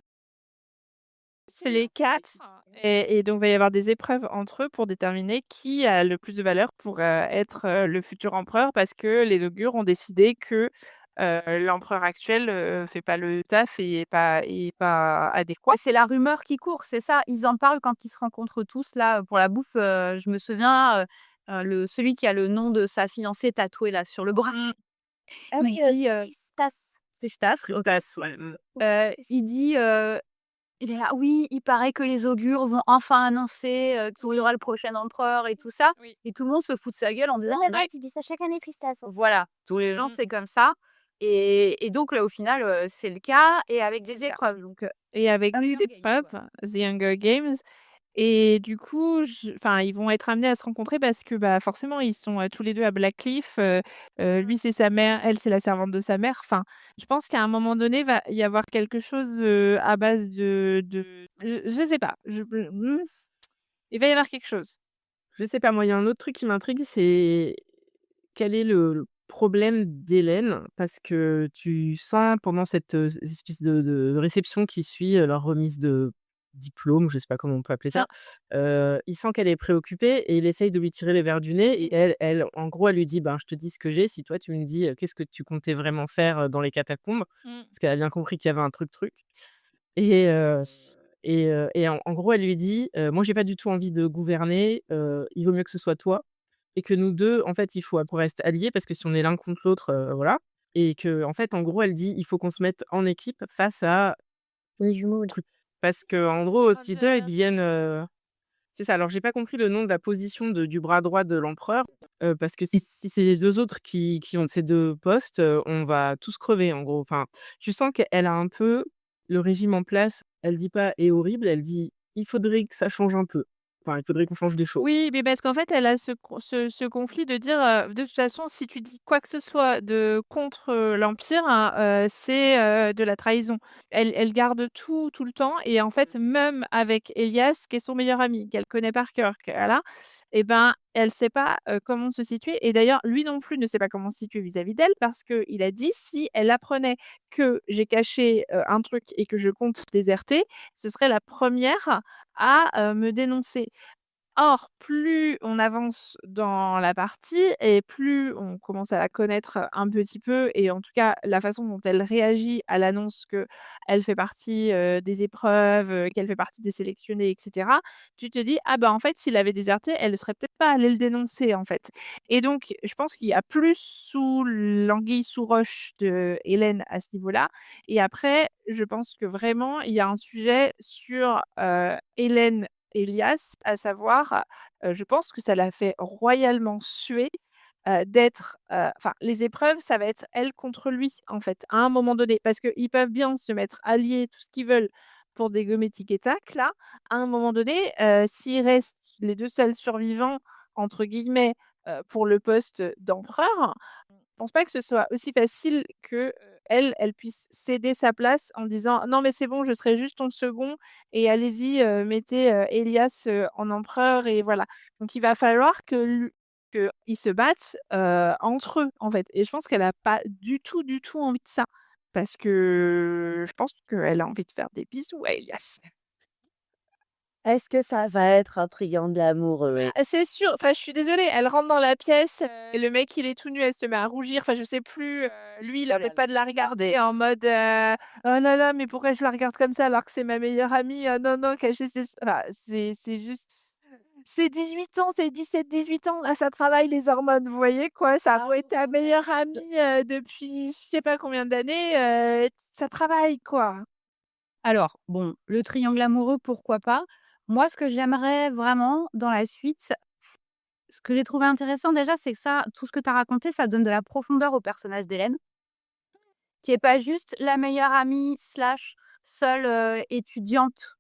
[SPEAKER 5] C'est les 4 et donc il va y avoir des épreuves entre eux pour déterminer qui a le plus de valeur pour, être, le futur empereur parce que les augures ont décidé que, l'empereur actuel, fait pas le taf et est pas adéquat.
[SPEAKER 3] Ouais, c'est la rumeur qui court, c'est ça. Ils en parlent quand ils se rencontrent tous là, pour la bouffe, je me souviens, celui qui a le nom de sa fiancée tatoué là sur le bras.
[SPEAKER 5] Mmh.
[SPEAKER 6] Ah
[SPEAKER 3] Il
[SPEAKER 6] oui,
[SPEAKER 3] dit,
[SPEAKER 6] Stas.
[SPEAKER 3] c'est Stas,
[SPEAKER 7] Tristas, ouais, mmh.
[SPEAKER 3] il dit, il est là: «Oui, il paraît que les augures vont enfin annoncer, qu'il y aura le prochain empereur et tout ça»
[SPEAKER 5] Oui.
[SPEAKER 3] et tout le monde se fout de sa gueule en disant:
[SPEAKER 6] Ouais,
[SPEAKER 3] «Ouais».
[SPEAKER 6] tu dis ça chaque année, Tristas.
[SPEAKER 3] Voilà, tous les gens,
[SPEAKER 5] Mmh.
[SPEAKER 3] c'est comme ça et donc là, au final, c'est le cas et avec des épreuves donc
[SPEAKER 5] Et avec
[SPEAKER 3] Hunger
[SPEAKER 5] des
[SPEAKER 3] Games,
[SPEAKER 5] épreuves,
[SPEAKER 3] quoi.
[SPEAKER 5] The Hunger Games et du coup, enfin, ils vont être amenés à se rencontrer parce que, bah, forcément, ils sont, tous les 2 à Blackcliff, lui, c'est sa mère, elle, c'est la servante de sa mère. Enfin, je pense qu'à un moment donné, va y avoir quelque chose, à base de je sais pas, il va y avoir quelque chose.
[SPEAKER 7] Je sais pas, moi, il y a un autre truc qui m'intrigue, c'est quel est le problème d'Hélène? Parce que tu sens pendant cette, espèce de réception qui suit, leur remise de diplôme, je sais pas comment on peut appeler ça,
[SPEAKER 5] Hein.
[SPEAKER 7] il sent qu'elle est préoccupée et il essaye de lui tirer les vers du nez et elle, en gros, elle lui dit: «Ben, je te dis ce que j'ai, si toi tu me dis, qu'est-ce que tu comptais vraiment faire, dans les catacombes?»
[SPEAKER 5] Mmh.
[SPEAKER 7] Parce qu'elle a bien compris qu'il y avait un truc et en gros, elle lui dit: «Moi, j'ai pas du tout envie de gouverner, il vaut mieux que ce soit toi et que nous 2 en fait, il faut qu'on reste alliés parce que si on est l'un contre l'autre, voilà» et que en fait, en gros, elle dit: «Il faut qu'on se mette en équipe face à
[SPEAKER 6] Les jumeaux, là.
[SPEAKER 7] truc». Parce qu'en gros, tous 2, ils deviennent, c'est ça. Alors j'ai pas compris le nom de la position du bras droit de l'empereur, parce que si c'est les 2 autres qui ont ces 2 postes, on va tous crever en gros. Enfin, tu sens qu'elle a un peu le régime en place. Elle dit pas: «est horrible», elle dit: «Il faudrait que ça change un peu». Enfin, il faudrait qu'on change des choses.
[SPEAKER 5] Oui, mais parce qu'en fait, elle a ce conflit de dire, de toute façon, si tu dis quoi que ce soit de contre, l'Empire, hein, c'est, de la trahison. Elle garde tout, tout le temps et en fait, même avec Elias, qui est son meilleur ami, qu'elle connaît par cœur, que voilà et ben, elle sait pas, comment se situer et d'ailleurs, lui non plus ne sait pas comment se situer vis-à-vis d'elle parce qu'il a dit: «Si elle apprenait que j'ai caché, un truc et que je compte déserter, ce serait la première à, me dénoncer». Or, plus on avance dans la partie et plus on commence à la connaître un petit peu et en tout cas, la façon dont elle réagit à l'annonce qu'elle fait partie, des épreuves, qu'elle fait partie des sélectionnés et cetera, tu te dis: «Ah bah, en fait, s'il avait déserté, elle ne serait peut-être pas allée le dénoncer, en fait» et donc je pense qu'il y a plus sous l'anguille sous roche de Hélène à ce niveau-là et après, je pense que vraiment, il y a un sujet sur, Hélène Elias, à savoir, je pense que ça l'a fait royalement suer, d'être, enfin les épreuves, ça va être elle contre lui, en fait, à un moment donné. Parce qu'ils peuvent bien se mettre alliés, tout ce qu'ils veulent pour dégommer tic et tac là. À un moment donné, s'ils restent les 2 seuls «survivants» entre guillemets, pour le poste d'empereur. Je pense pas que ce soit aussi facile que, elle puisse céder sa place en disant: «Non mais c'est bon, je serai juste ton second et allez-y, mettez, Élias, en empereur et voilà». Donc il va falloir qu'ils se battent, entre eux, en fait et je pense qu'elle a pas du tout envie de ça. Parce que je pense qu'elle a envie de faire des bisous à Elias.
[SPEAKER 4] Est-ce que ça va être un triangle amoureux?
[SPEAKER 5] C'est sûr, enfin, je suis désolée, elle rentre dans la pièce, et le mec, il est tout nu, elle se met à rougir, enfin, je sais plus, lui, il arrête pas de la regarder en mode, «Oh là là, mais pourquoi je la regarde comme ça alors que c'est ma meilleure amie? Non, non, qu'elle je sais» enfin, c'est juste c'est 18 ans, c'est 17, 18 ans, là, ça travaille les hormones, vous voyez, quoi? Ça aurait été ta meilleure amie, depuis je sais pas combien d'années, ça travaille, quoi.
[SPEAKER 3] Alors, bon, le triangle amoureux, pourquoi pas? Moi, ce que j'aimerais vraiment dans la suite, ce que j'ai trouvé intéressant déjà, c'est que ça, tout ce que tu as raconté, ça donne de la profondeur au personnage d'Hélène, qui est pas juste la meilleure amie slash seule, étudiante,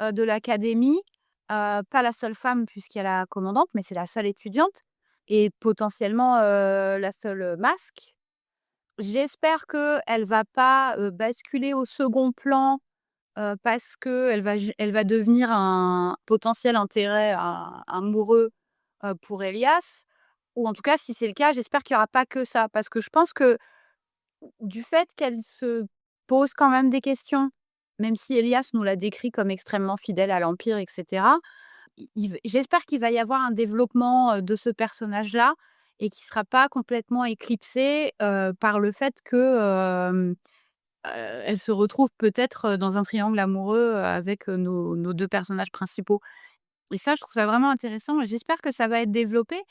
[SPEAKER 3] de l'académie, pas la seule femme puisqu'il y a la commandante, mais c'est la seule étudiante et potentiellement, la seule, masque. J'espère qu'elle va pas, basculer au second plan, parce qu'elle va devenir un potentiel intérêt amoureux, pour Elias ou en tout cas, si c'est le cas, j'espère qu'il y aura pas que ça. Parce que je pense que du fait qu'elle se pose quand même des questions, même si Elias nous l'a décrit comme extrêmement fidèle à l'Empire et cetera, j'espère qu'il va y avoir un développement, de ce personnage-là et qui sera pas complètement éclipsé, par le fait que, elle se retrouve peut-être, dans un triangle amoureux, avec, nos 2 personnages principaux et ça, je trouve ça vraiment intéressant et j'espère que ça va être développé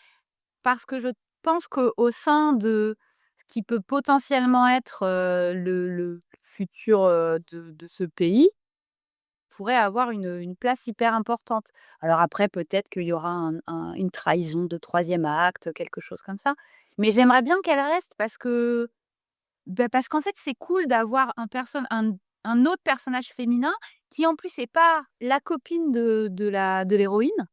[SPEAKER 3] parce que je pense qu'au sein de ce qui peut potentiellement être, le futur, de ce pays, pourrait avoir une place hyper importante. Alors après, peut-être qu'il y aura une trahison de troisième acte, quelque chose comme ça. Mais j'aimerais bien qu'elle reste parce qu'en fait, c'est cool d'avoir un autre personnage féminin qui, en plus, est pas la copine de l'héroïne,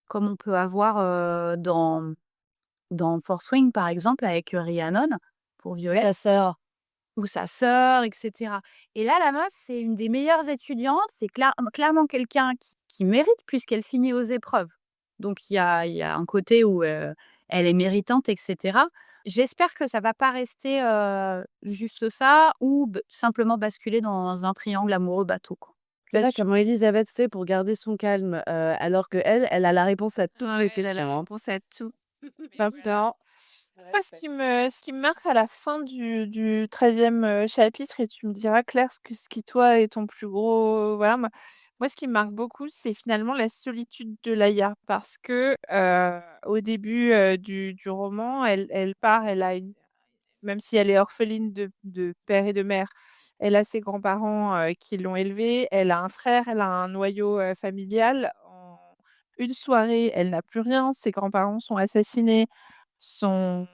[SPEAKER 3] comme on peut avoir, dans Fourth Wing, par exemple, avec, Rhiannon, pour Violet.
[SPEAKER 4] Ta sœur.
[SPEAKER 3] Ou sa sœur et cetera et là, la meuf, c'est une des meilleures étudiantes, c'est clairement quelqu'un qui mérite puisqu'elle finit aux épreuves. Donc il y a un côté où, elle est méritante et cetera. J'espère que ça va pas rester, juste ça ou simplement basculer dans un triangle amoureux bateau, quoi.
[SPEAKER 4] C'est là comment Elisabeth fait pour garder son calme, alors qu'elle, elle a la réponse à tout avec les lèvres, hein.
[SPEAKER 5] Réponse à tout. Maintenant, moi, ce qui me marque à la fin du 13e, chapitre et tu me diras Claire ce qui toi est ton plus gros voilà, moi ce qui me marque beaucoup, c'est finalement la solitude de Laïa parce que, au début, du roman, elle part, elle a une même si elle est orpheline de père et de mère, elle a ses grands-parents, qui l'ont élevée, elle a un frère, elle a un noyau, familial. En une soirée, elle n'a plus rien, ses grands-parents sont assassinés, son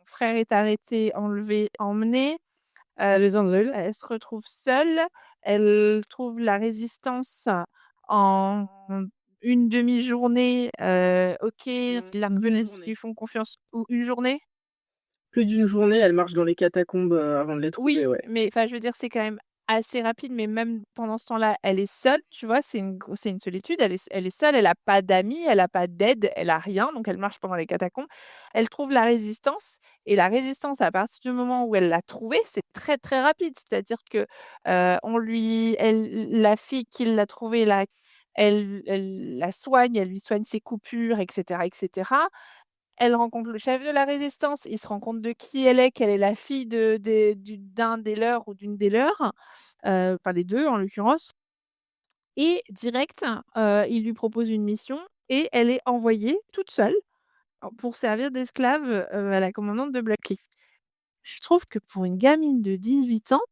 [SPEAKER 5] frère est arrêté, enlevé, emmené,
[SPEAKER 4] Les Angles.
[SPEAKER 5] elle se retrouve seule, elle trouve la résistance en une demi-journée, OK, l'Argonauts lui font confiance ou une journée?
[SPEAKER 7] Plus d'une journée, elle marche dans les catacombes, avant de les
[SPEAKER 5] Oui,
[SPEAKER 7] trouver, ouais.
[SPEAKER 5] mais enfin, je veux dire, c'est quand même assez rapide, mais même pendant ce temps-là, elle est seule, tu vois? C'est une solitude, elle est seule, elle a pas d'amis, elle a pas d'aide, elle a rien, donc elle marche pendant les catacombes. Elle trouve la résistance et la résistance, à partir du moment où elle l'a trouvée, c'est très, très rapide. C'est-à-dire que, la fille qui l'a trouvée là, elle la soigne, elle lui soigne ses coupures et cetera et cetera. Elle rencontre le chef de la résistance, il se rend compte de qui elle est, qu'elle est la fille d'un des leurs ou d'une des leurs, enfin les 2 en l'occurrence et direct, il lui propose une mission et elle est envoyée toute seule pour servir d'esclave, à la commandante de Blackcliff. Je trouve que pour une gamine de 18 ans,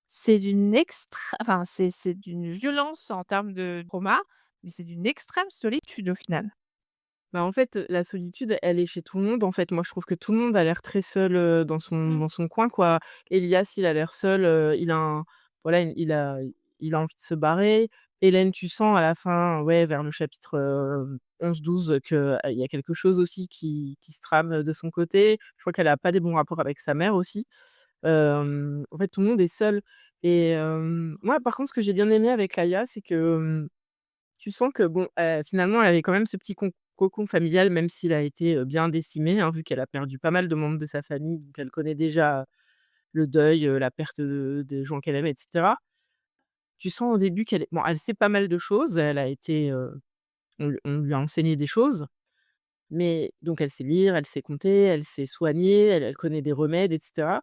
[SPEAKER 5] c'est c'est d'une violence en termes de trauma, mais c'est d'une extrême solitude au final.
[SPEAKER 7] Bah, en fait, la solitude, elle est chez tout le monde, en fait. Moi, je trouve que tout le monde a l'air très seul, dans son
[SPEAKER 5] Mmh.
[SPEAKER 7] coin, quoi. Elias, il a l'air seul, il a un voilà, il a il a envie de se barrer. Hélène, tu sens à la fin, ouais, vers le chapitre, 11-12 que, il y a quelque chose aussi qui se trame, de son côté. Je crois qu'elle a pas des bons rapports avec sa mère aussi. En fait, tout le monde est seul et moi, par contre, ce que j'ai bien aimé avec Laïa, c'est que, tu sens que bon, finalement, elle avait quand même ce petit cocon familial, même s'il a été, bien décimé, hein, vu qu'elle a perdu pas mal de membres de sa famille, donc elle connaît déjà le deuil, la perte des gens qu'elle aimait et cetera. Tu sens au début qu'elle est bon, elle sait pas mal de choses, elle a été, on lui a enseigné des choses, mais donc elle sait lire, elle sait compter, elle sait soigner, elle connaît des remèdes et cetera.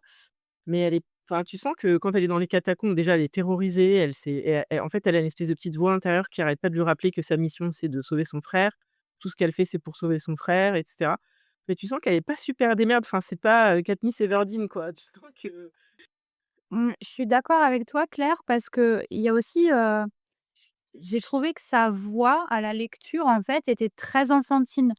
[SPEAKER 7] Mais elle est enfin, tu sens que quand elle est dans les catacombes, déjà, elle est terrorisée, elle sait et en fait, elle a une espèce de petite voix intérieure qui arrête pas de lui rappeler que sa mission, c'est de sauver son frère. Tout ce qu'elle fait, c'est pour sauver son frère et cetera. Mais tu sens qu'elle est pas super démerde, enfin, c'est pas, Katniss Everdeen, quoi. Tu sens que
[SPEAKER 3] Je suis d'accord avec toi, Claire, parce qu'il y a aussi, j'ai trouvé que sa voix à la lecture, en fait, était très enfantine.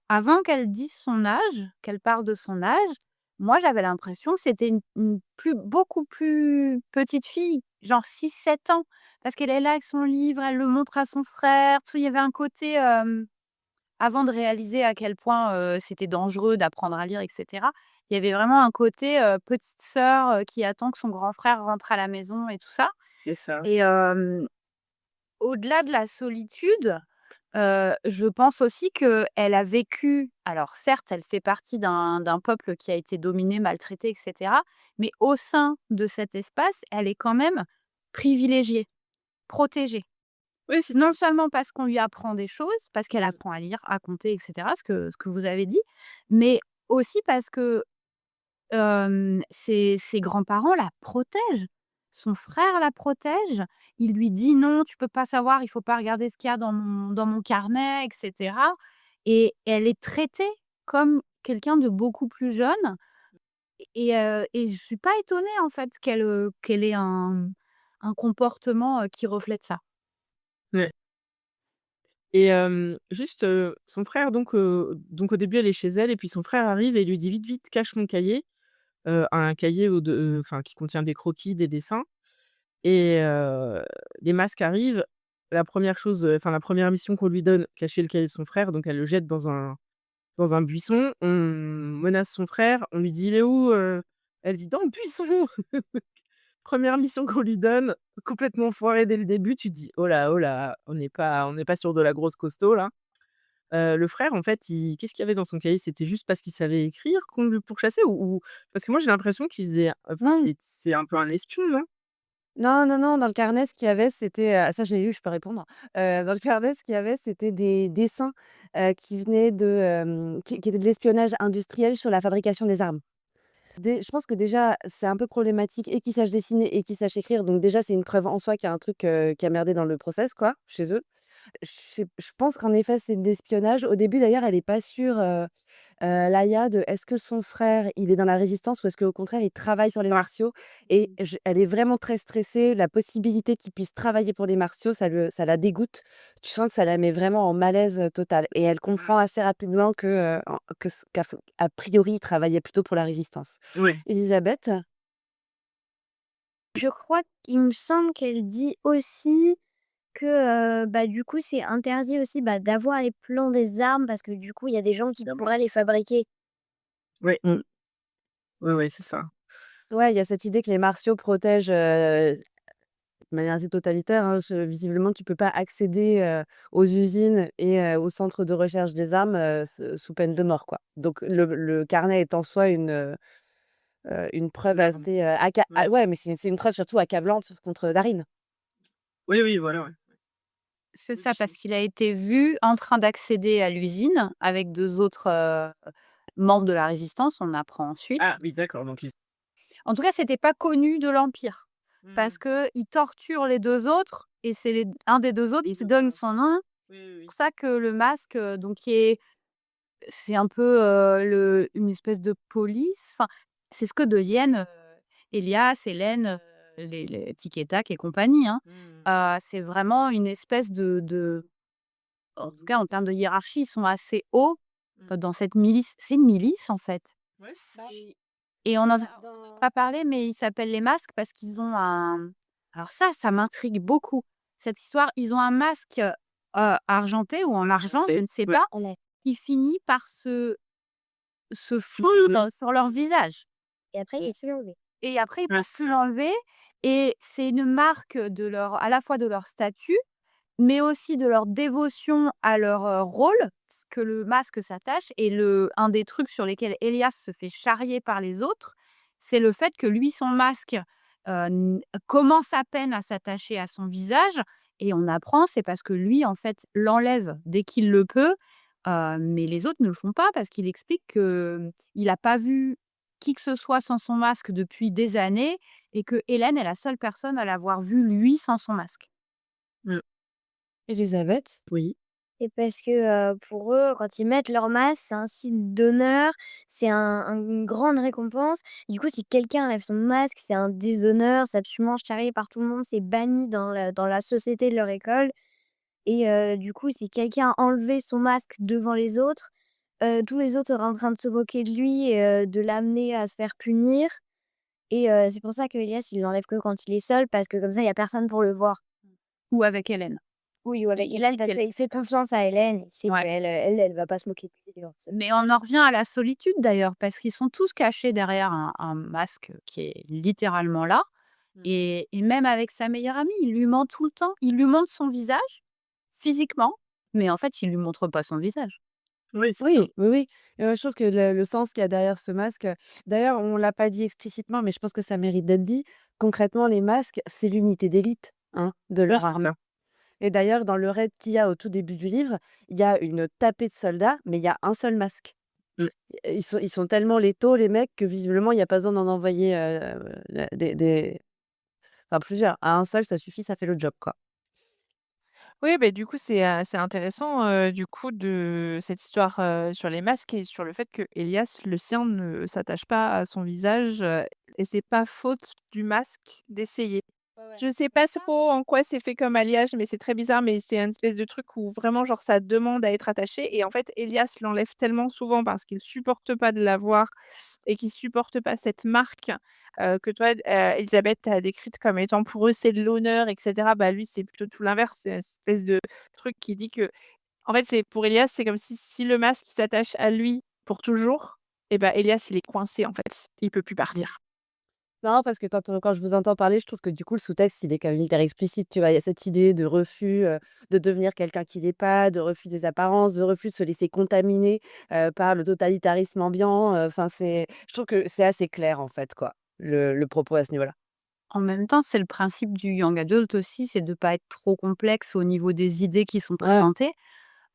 [SPEAKER 3] Avant qu'elle dise son âge, qu'elle parle de son âge, moi, j'avais l'impression que c'était beaucoup plus petite fille, genre 6 7 ans. Parce qu'elle est là avec son livre, elle le montre à son frère. Tu sais, il y avait un côté, avant de réaliser à quel point, c'était dangereux d'apprendre à lire et cetera, il y avait vraiment un côté, petite sœur, qui attend que son grand frère rentre à la maison et tout ça.
[SPEAKER 7] c'est ça.
[SPEAKER 3] Et au-delà de la solitude, je pense aussi qu'elle a vécu alors certes, elle fait partie d'un peuple qui a été dominé, maltraité et cetera, mais au sein de cet espace, elle est quand même privilégiée, protégée.
[SPEAKER 7] Oui, c'est
[SPEAKER 3] Non
[SPEAKER 7] ça.
[SPEAKER 3] seulement parce qu'on lui apprend des choses, parce qu'elle
[SPEAKER 7] Mmh.
[SPEAKER 3] apprend à lire, à compter et cetera, ce que vous avez dit, mais aussi parce que, ses grands-parents la protègent. Son frère la protège. Il lui dit: «Non, tu peux pas savoir, il faut pas regarder ce qu'il y a dans mon carnet» et cetera, et elle est traitée comme quelqu'un de beaucoup plus jeune et je suis pas étonnée en fait qu'elle ait un comportement, qui reflète ça.
[SPEAKER 7] Ouais. Et juste, son frère donc au début, elle est chez elle et puis son frère arrive et lui dit: «Vite, vite, cache mon cahier». Un cahier enfin qui contient des croquis, des dessins et les masques arrivent. La première chose, enfin la première mission qu'on lui donne, cacher le cahier de son frère, donc elle le jette dans un buisson. On menace son frère, on lui dit: «Il est où?» Elle dit: «Dans le buisson!» Première mission qu'on lui donne, complètement foirée dès le début. Tu te dis: oh là, on n'est pas sur de la grosse costaud là». Le frère en fait, il qu'est-ce qu'il y avait dans son cahier? C'était juste parce qu'il savait écrire qu'on le pourchassait ou parce que moi j'ai l'impression qu'il faisait enfin
[SPEAKER 4] Non,
[SPEAKER 7] c'est un peu un espion, non?
[SPEAKER 4] non, non, non, dans le carnet, ce qu'il y avait, c'était, ça je l'ai lu, je peux répondre. Dans le carnet, ce qu'il y avait, c'était des dessins, qui venaient qui étaient de l'espionnage industriel sur la fabrication des armes. Je pense que déjà, c'est un peu problématique et qu'ils sachent dessiner et qu'ils sachent écrire, donc déjà, c'est une preuve en soi qu'il y a un truc, qui a merdé dans le process quoi, chez eux. Je pense qu'en effet, c'est de l'espionnage. Au début d'ailleurs, elle est pas sûre, Laïa, de est-ce que son frère, il est dans la résistance ou est-ce qu'au contraire, il travaille sur les martiaux? Et elle est vraiment très stressée. La possibilité qu'il puisse travailler pour les martiaux, ça la dégoûte. Tu sens que ça la met vraiment en malaise, total et elle comprend assez rapidement qu'a priori, il travaillait plutôt pour la résistance.
[SPEAKER 7] Ouais.
[SPEAKER 4] Elisabeth?
[SPEAKER 6] Je crois qu'il me semble qu'elle dit aussi que, bah, du coup, c'est interdit aussi, bah, d'avoir les plans des armes parce que du coup, il y a des gens qui pourraient les fabriquer.
[SPEAKER 7] Ouais, mmh. Ouais, ouais, c'est ça.
[SPEAKER 4] Ouais, il y a cette idée que les martiaux protègent, de manière assez totalitaire, hein. Visiblement, tu peux pas accéder, aux usines et aux centres de recherche des armes, sous peine de mort, quoi. Donc le carnet est en soi une preuve
[SPEAKER 7] Une arme.
[SPEAKER 4] assez,
[SPEAKER 7] Ouais.
[SPEAKER 4] ouais, mais c'est une preuve surtout accablante contre Darin.
[SPEAKER 7] Oui, oui, voilà, ouais.
[SPEAKER 3] C'est
[SPEAKER 7] Oui,
[SPEAKER 3] ça, parce qu'il a été vu en train d'accéder à l'usine avec 2 autres, membres de la résistance, on apprend ensuite.
[SPEAKER 7] Ah oui, d'accord, donc ils
[SPEAKER 3] En tout cas, c'était pas connu de l'Empire parce
[SPEAKER 7] mmh.
[SPEAKER 3] qu'il torture les 2 autres et c'est un des 2 autres
[SPEAKER 7] Ils
[SPEAKER 3] qui
[SPEAKER 7] se
[SPEAKER 3] donne
[SPEAKER 7] font
[SPEAKER 3] son nom.
[SPEAKER 7] oui, oui,
[SPEAKER 3] C'est
[SPEAKER 7] oui.
[SPEAKER 3] pour ça que le masque, donc c'est un peu, une espèce de police, enfin, c'est ce que deviennent, Elias, Hélène, les Tic et Tac et compagnie, hein.
[SPEAKER 7] Mmh.
[SPEAKER 3] C'est vraiment une espèce de en tout cas, en termes de hiérarchie, ils sont assez hauts,
[SPEAKER 7] Mmh.
[SPEAKER 3] dans cette milice. C'est une milice, en fait.
[SPEAKER 7] Ouais,
[SPEAKER 3] Et on n'en a
[SPEAKER 4] Dans
[SPEAKER 3] pas parlé, mais ils s'appellent les masques parce qu'ils ont Alors ça m'intrigue beaucoup. Cette histoire, ils ont un masque, argenté ou en argent, je ne sais
[SPEAKER 7] Ouais.
[SPEAKER 3] pas,
[SPEAKER 6] Ouais.
[SPEAKER 3] qui finit par se fondre sur leur visage
[SPEAKER 6] Et après, il
[SPEAKER 3] et
[SPEAKER 6] est plus enlevé.
[SPEAKER 3] et après ils
[SPEAKER 7] Ouais,
[SPEAKER 3] peuvent plus l'enlever et c'est une marque de leur à la fois de leur statut, mais aussi de leur dévotion à leur, rôle, ce que le masque s'attache et un des trucs sur lesquels Elias se fait charrier par les autres, c'est le fait que lui, son masque, commence à peine à s'attacher à son visage et on apprend, c'est parce que lui, en fait, l'enlève dès qu'il le peut, mais les autres ne le font pas parce qu'il explique qu'il a pas vu qui que ce soit sans son masque depuis des années et que Hélène est la seule personne à l'avoir vu, lui, sans son masque.
[SPEAKER 7] Mmh.
[SPEAKER 4] Elisabeth?
[SPEAKER 7] Oui.
[SPEAKER 6] Et parce que, pour eux, quand ils mettent leur masque, c'est un signe d'honneur, c'est une grande récompense. Du coup, si quelqu'un enlève son masque, c'est un déshonneur, c'est absolument charrié par tout le monde, c'est banni dans la société de leur école et du coup, si quelqu'un enlevait son masque devant les autres, tous les autres seraient en train de se moquer de lui et de l'amener à se faire punir et c'est pour ça qu'Elias, il l'enlève que quand il est seul parce que comme ça, il y a personne pour le voir.
[SPEAKER 3] Ou avec Hélène.
[SPEAKER 6] Oui, ou avec
[SPEAKER 3] Il
[SPEAKER 6] Hélène,
[SPEAKER 3] dit
[SPEAKER 6] parce
[SPEAKER 3] qu'elle
[SPEAKER 6] qu'il fait confiance à Hélène, il sait
[SPEAKER 3] ouais.
[SPEAKER 6] qu'elle va pas se moquer de lui.
[SPEAKER 3] Mais on en revient à la solitude d'ailleurs, parce qu'ils sont tous cachés derrière un masque qui est littéralement là.
[SPEAKER 7] Mmh.
[SPEAKER 3] Et même avec sa meilleure amie, il lui ment tout le temps. Il lui montre son visage, physiquement, mais en fait, il lui montre pas son visage.
[SPEAKER 7] Oui, c'est
[SPEAKER 4] Oui,
[SPEAKER 7] ça.
[SPEAKER 4] oui, oui. Je trouve que le sens qu'il y a derrière ce masque, d'ailleurs, on l'a pas dit explicitement, mais je pense que ça mérite d'être dit. Concrètement, les masques, c'est l'unité d'élite, hein, de
[SPEAKER 7] Oui,
[SPEAKER 4] leur
[SPEAKER 7] c'est
[SPEAKER 4] armée.
[SPEAKER 7] ça.
[SPEAKER 4] Et d'ailleurs, dans le raid qu'il y a au tout début du livre, il y a une tapée de soldats, mais il y a un seul masque.
[SPEAKER 7] Mmh.
[SPEAKER 4] Ils sont tellement létaux, les mecs, que visiblement, il y a pas besoin d'en envoyer, enfin plusieurs. À un seul, ça suffit, ça fait le job, quoi.
[SPEAKER 5] Oui, beh, du coup, c'est intéressant, du coup, de cette histoire, sur les masques et sur le fait que Elias, le sien, ne s'attache pas à son visage, et c'est pas faute du masque d'essayer. Je sais pas trop en quoi c'est fait comme alliage, mais c'est très bizarre, mais c'est une espèce de truc où vraiment, genre, ça demande à être attaché et en fait, Elias l'enlève tellement souvent parce qu'il supporte pas de l'avoir et qu'il supporte pas cette marque, que toi, Elisabeth, tu as décrite comme étant pour eux, c'est de l'honneur et cetera. Bah, lui, c'est plutôt tout l'inverse. C'est une espèce de truc qui dit que en fait, c'est pour Elias, c'est comme si le masque, il s'attache à lui pour toujours et bah, Elias, il est coincé, en fait. Il peut plus partir.
[SPEAKER 4] Non, parce que quand je vous entends parler, je trouve que du coup, le sous-texte, il est quand même hyper explicite, tu vois? Il y a cette idée de refus, de devenir quelqu'un qui n'est pas, de refus des apparences, de refus de se laisser contaminer, par le totalitarisme ambiant, enfin, je trouve que c'est assez clair, en fait, quoi, le propos à ce niveau-là.
[SPEAKER 3] En même temps, c'est le principe du young adult aussi, c'est de ne pas être trop complexe au niveau des idées qui sont
[SPEAKER 4] Ouais.
[SPEAKER 3] présentées.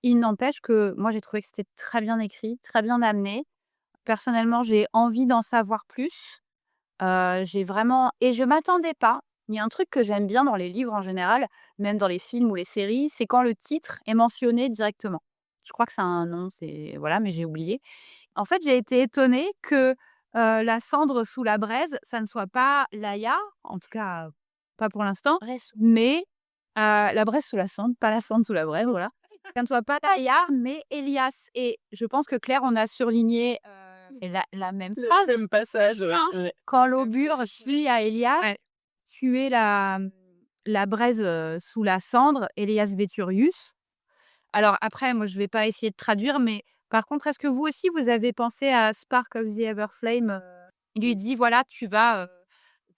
[SPEAKER 3] Il n'empêche que moi, j'ai trouvé que c'était très bien écrit, très bien amené. Personnellement, j'ai envie d'en savoir plus. J'ai vraiment et je m'attendais pas. Il y a un truc que j'aime bien dans les livres en général, même dans les films ou les séries, c'est quand le titre est mentionné directement. Je crois que ça a un nom, c'est voilà, mais j'ai oublié. En fait, j'ai été étonnée que, la cendre sous la braise, ça ne soit pas Laïa, en tout cas, pas pour l'instant,
[SPEAKER 6] Bref,
[SPEAKER 3] mais la braise sous la cendre, pas la cendre sous la braise, voilà. Ça ne soit pas Laïa, mais Elias et je pense que Claire, on a surligné, la même
[SPEAKER 7] Le
[SPEAKER 3] phrase.
[SPEAKER 7] même passage, ouais,
[SPEAKER 3] Hein,
[SPEAKER 7] ouais.
[SPEAKER 3] quand l'augure dit à Elias:
[SPEAKER 5] Ouais.
[SPEAKER 3] «Tu es la braise, sous la cendre, Elias Veturius». Alors après, moi, je vais pas essayer de traduire, mais par contre, est-ce que vous aussi, vous avez pensé à Spark of the Everflame? Il lui dit: «Voilà, tu vas,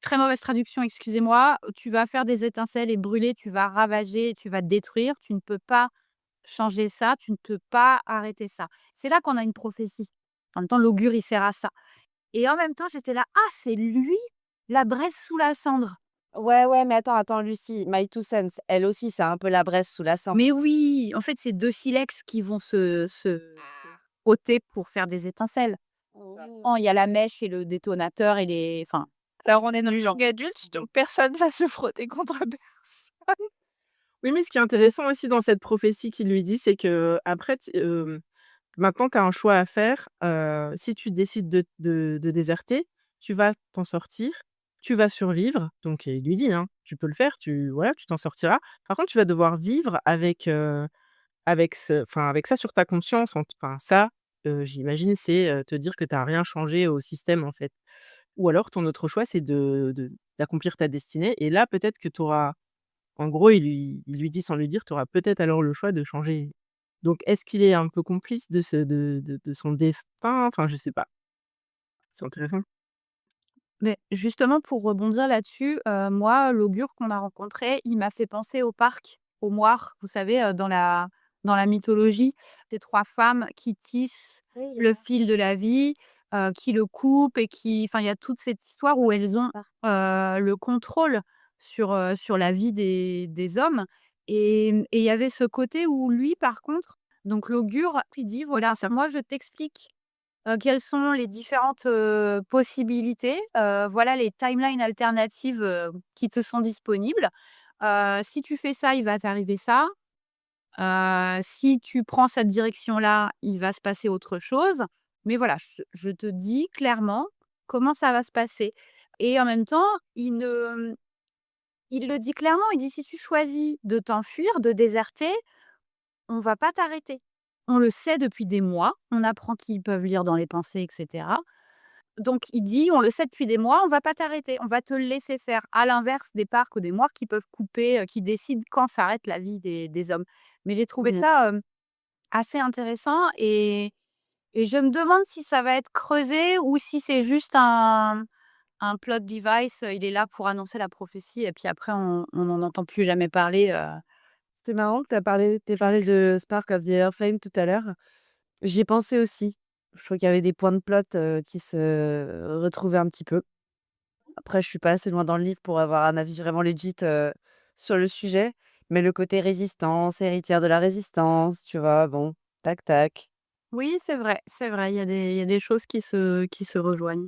[SPEAKER 3] très mauvaise traduction, excusez-moi, tu vas faire des étincelles et brûler, tu vas ravager, tu vas détruire, tu ne peux pas changer ça, tu ne peux pas arrêter ça». C'est là qu'on a une prophétie. En même temps, l'augure, il sert à ça et en même temps, j'étais là: «Ah, c'est lui, la braise sous la cendre».
[SPEAKER 4] Ouais, ouais, mais attends, Lucie, My Two Cents, elle aussi, c'est un peu la braise sous la cendre.
[SPEAKER 3] Mais oui, en fait, c'est 2 silex qui vont se frotter pour faire des étincelles.
[SPEAKER 6] oh.
[SPEAKER 3] Oh, il y a la mèche et le détonateur et les enfin,
[SPEAKER 5] Alors, on est dans le young adulte, donc personne va se frotter contre personne.
[SPEAKER 7] Oui, mais ce qui est intéressant aussi dans cette prophétie qu'il lui dit, c'est qu'après maintenant tu as un choix à faire, si tu décides de déserter, tu vas t'en sortir, tu vas survivre, donc il lui dit, hein: «Tu peux le faire, tu t'en sortiras». Par contre, tu vas devoir vivre avec ça sur ta conscience, enfin ça, j'imagine, c'est, te dire que tu as rien changé au système, en fait. Ou alors ton autre choix, c'est de d'accomplir ta destinée et là, peut-être que tu auras en gros, il lui dit sans lui dire: «Tu auras peut-être alors le choix de changer». Donc est-ce qu'il est un peu complice de ce de son destin? Enfin, je sais pas. C'est intéressant.
[SPEAKER 3] Mais justement, pour rebondir là-dessus, moi, l'augure qu'on a rencontré, il m'a fait penser au parc, au moire, vous savez, dans la mythologie, ces 3 femmes qui tissent
[SPEAKER 6] Oui,
[SPEAKER 3] le fil de la vie, qui le coupent et qui enfin, il y a toute cette histoire où elles ont, le contrôle sur la vie des hommes et il y avait ce côté où lui, par contre donc l'augure, il dit: «Voilà, ça moi, je t'explique quelles sont les différentes, possibilités, voilà les timelines alternatives, qui te sont disponibles. Si tu fais ça, il va t'arriver ça. Si tu prends cette direction-là, il va se passer autre chose. Mais voilà, je te dis clairement comment ça va se passer» et en même temps, il le dit clairement, il dit: «Si tu choisis de t'enfuir, de déserter, on va pas t'arrêter». On le sait depuis des mois, on apprend qu'ils peuvent lire dans les pensées et cetera. Donc il dit: «On le sait depuis des mois, on va pas t'arrêter, on va te laisser faire». À l'inverse des parcs ou des moires qui peuvent couper, qui décident quand s'arrête la vie des hommes. Mais j'ai trouvé
[SPEAKER 4] Mmh.
[SPEAKER 3] ça, assez intéressant et je me demande si ça va être creusé ou si c'est juste un plot device, il est là pour annoncer la prophétie et puis après on n'en entend plus jamais parler,
[SPEAKER 4] C'est marrant que tu parlé de Spark of the Airflame tout à l'heure. J'y ai pensé aussi. Je trouve qu'il y avait des points de plot, qui se retrouvaient un petit peu. Après, je suis pas assez loin dans le livre pour avoir un avis vraiment legit, sur le sujet, mais le côté résistance, héritière de la résistance, tu vois? Bon, tac tac.
[SPEAKER 3] oui, c'est vrai, il y a des choses qui se rejoignent.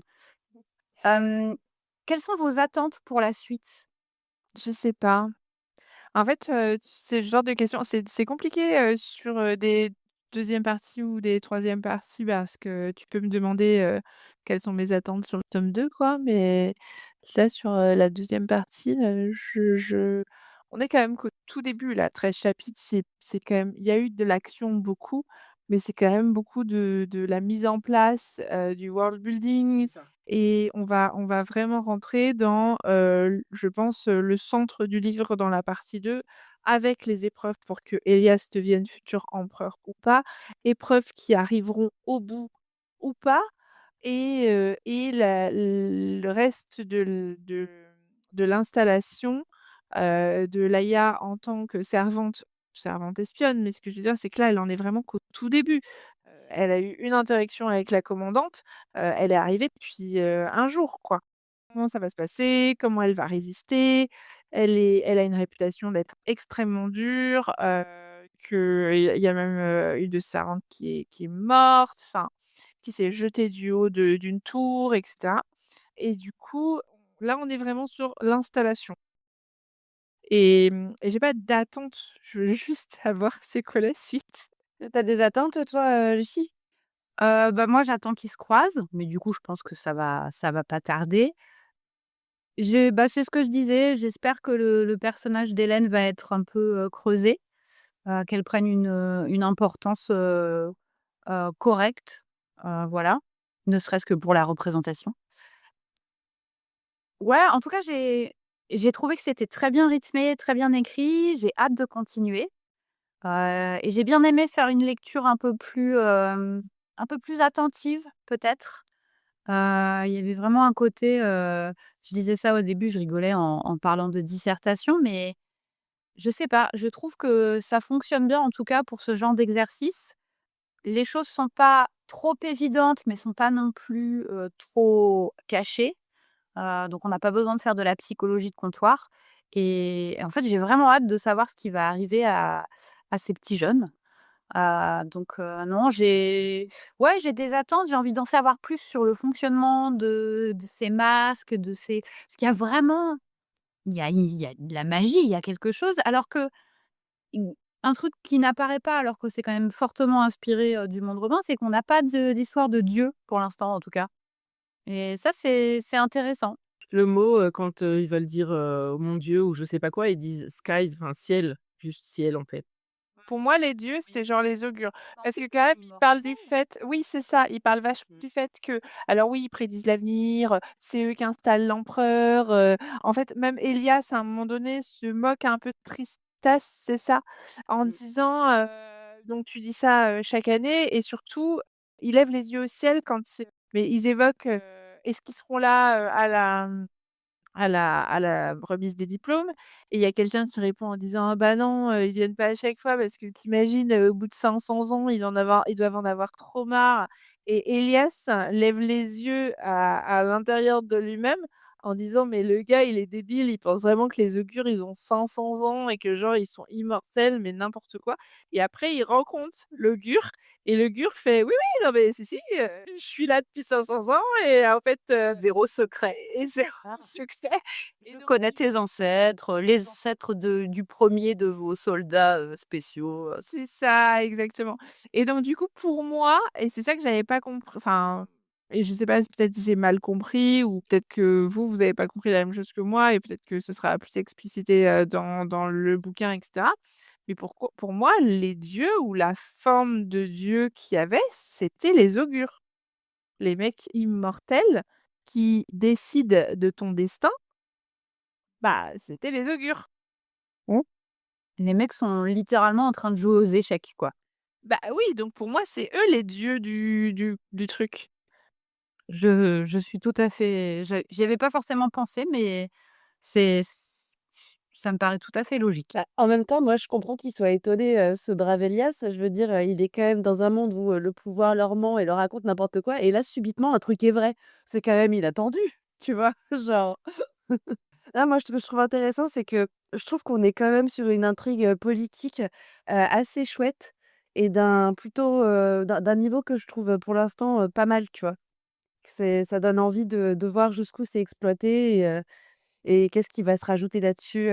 [SPEAKER 3] Quelles sont vos attentes pour la suite?
[SPEAKER 5] Je sais pas. En fait, c'est le genre de question c'est compliqué, sur, des deuxièmes parties ou des troisièmes parties parce que tu peux me demander, quelles sont mes attentes sur le tome 2 quoi, mais là sur, la deuxième partie, je on est quand même qu'au tout début là, 13 chapitres, c'est quand même il y a eu de l'action beaucoup, mais c'est quand même beaucoup de la mise en place, du world building et on va vraiment rentrer dans, je pense, le centre du livre dans la partie 2 avec les épreuves pour que Elias devienne futur empereur ou pas, épreuves qui arriveront au bout ou pas et le reste de l'installation, de Laïa en tant que servante espionne, mais ce que je veux dire, c'est que là, elle en est vraiment qu'au tout début. Elle a eu une interaction avec la commandante, elle est arrivée depuis, un jour, quoi. Comment ça va se passer? Comment elle va résister? Elle a une réputation d'être extrêmement dure, qu'il y a même, une de ses servantes qui est morte, enfin, qui s'est jetée du haut d'une tour et cetera et du coup, là, on est vraiment sur l'installation et j'ai pas d'attente, je veux juste savoir c'est quoi la suite.
[SPEAKER 4] T'as des attentes toi, Lucie?
[SPEAKER 3] Bah, moi, j'attends qu'ils se croisent, mais du coup, je pense que ça va pas tarder. Bah, c'est ce que je disais, j'espère que le personnage d'Hélène va être un peu, creusé, qu'elle prenne une importance, correcte, voilà, ne serait-ce que pour la représentation. Ouais, en tout cas, j'ai trouvé que c'était très bien rythmé, très bien écrit, j'ai hâte de continuer, et j'ai bien aimé faire une lecture un peu plus attentive, peut-être. Il y avait vraiment un côté, je disais ça au début, je rigolais en parlant de dissertation, mais je sais pas, je trouve que ça fonctionne bien, en tout cas, pour ce genre d'exercice. Les choses sont pas trop évidentes, mais sont pas non plus, trop cachées. Donc on n'a pas besoin de faire de la psychologie de comptoir et en fait, j'ai vraiment hâte de savoir ce qui va arriver à ces petits jeunes. Donc non, j'ai des attentes, j'ai envie d'en savoir plus sur le fonctionnement de ces masques, parce qu'il y a vraiment il y a de la magie, il y a quelque chose alors que mmh, un truc qui n'apparaît pas alors que c'est quand même fortement inspiré, du monde romain, c'est qu'on n'a pas d'histoire de Dieu pour l'instant en tout cas et ça c'est intéressant.
[SPEAKER 7] Le mot, quand, ils veulent dire, «Mon Dieu» ou je sais pas quoi, ils disent skies, enfin ciel, juste ciel en fait.
[SPEAKER 5] Pour moi, les dieux, c'était genre les augures. Parce que quand même, ils parlent du
[SPEAKER 3] Immortels.
[SPEAKER 5] fait oui, c'est ça, ils parlent vachement du fait que alors oui, ils prédisent l'avenir, c'est eux qui installent l'empereur, en fait, même Elias, à un moment donné, se moque un peu de Tristesse, c'est ça? En disant, donc tu dis ça, chaque année et surtout, ils lèvent les yeux au ciel quand c'est mais ils évoquent, est-ce qu'ils seront là, à la remise des diplômes et il y a quelqu'un qui répond en disant: «Ah bah non, ils viennent pas à chaque fois parce que tu imagines, au bout de 500 ans, ils doivent en avoir trop marre» et Élias lève les yeux à l'intérieur de lui-même en disant: «Mais le gars, il est débile, il pense vraiment que les augures, ils ont 500 ans et que genre ils sont immortels, mais n'importe quoi» et après il rencontre l'augure et l'augure fait: «Oui, oui, non mais si, je suis là depuis 500 ans et en fait,
[SPEAKER 3] 0 secret.
[SPEAKER 5] et 0 succès» et
[SPEAKER 3] Je
[SPEAKER 5] donc
[SPEAKER 3] connais tes ancêtres, les ancêtres du premier de vos soldats, spéciaux,
[SPEAKER 5] c'est ça, exactement et donc du coup, pour moi et c'est ça que j'avais pas compris enfin et je sais pas, peut-être j'ai mal compris ou peut-être que vous avez pas compris la même chose que moi et peut-être que ce sera plus explicité, dans le bouquin et cetera. Mais pour moi, les dieux ou la forme de dieu qu'il y avait, c'était les augures. Les mecs immortels qui décident de ton destin, bah, c'était les augures.
[SPEAKER 3] Mmh. Les mecs sont littéralement en train de jouer aux échecs, quoi.
[SPEAKER 5] Bah, oui, donc pour moi, c'est eux les dieux du truc.
[SPEAKER 3] Je suis tout à fait j'y avais pas forcément pensé, mais c'est ça me paraît tout à fait logique.
[SPEAKER 4] Bah, en même temps, moi, je comprends qu'il soit étonné, ce brave Elias. Je veux dire, il est quand même dans un monde où, le pouvoir leur ment et leur raconte n'importe quoi et là, subitement, un truc est vrai. C'est quand même inattendu, tu vois? Genre là, moi, je trouve intéressant, c'est que je trouve qu'on est quand même sur une intrigue, politique, assez chouette et d'un niveau que je trouve, pour l'instant, pas mal, tu vois? Ça donne envie de voir jusqu'où c'est exploité et qu'est-ce qui va se rajouter là-dessus,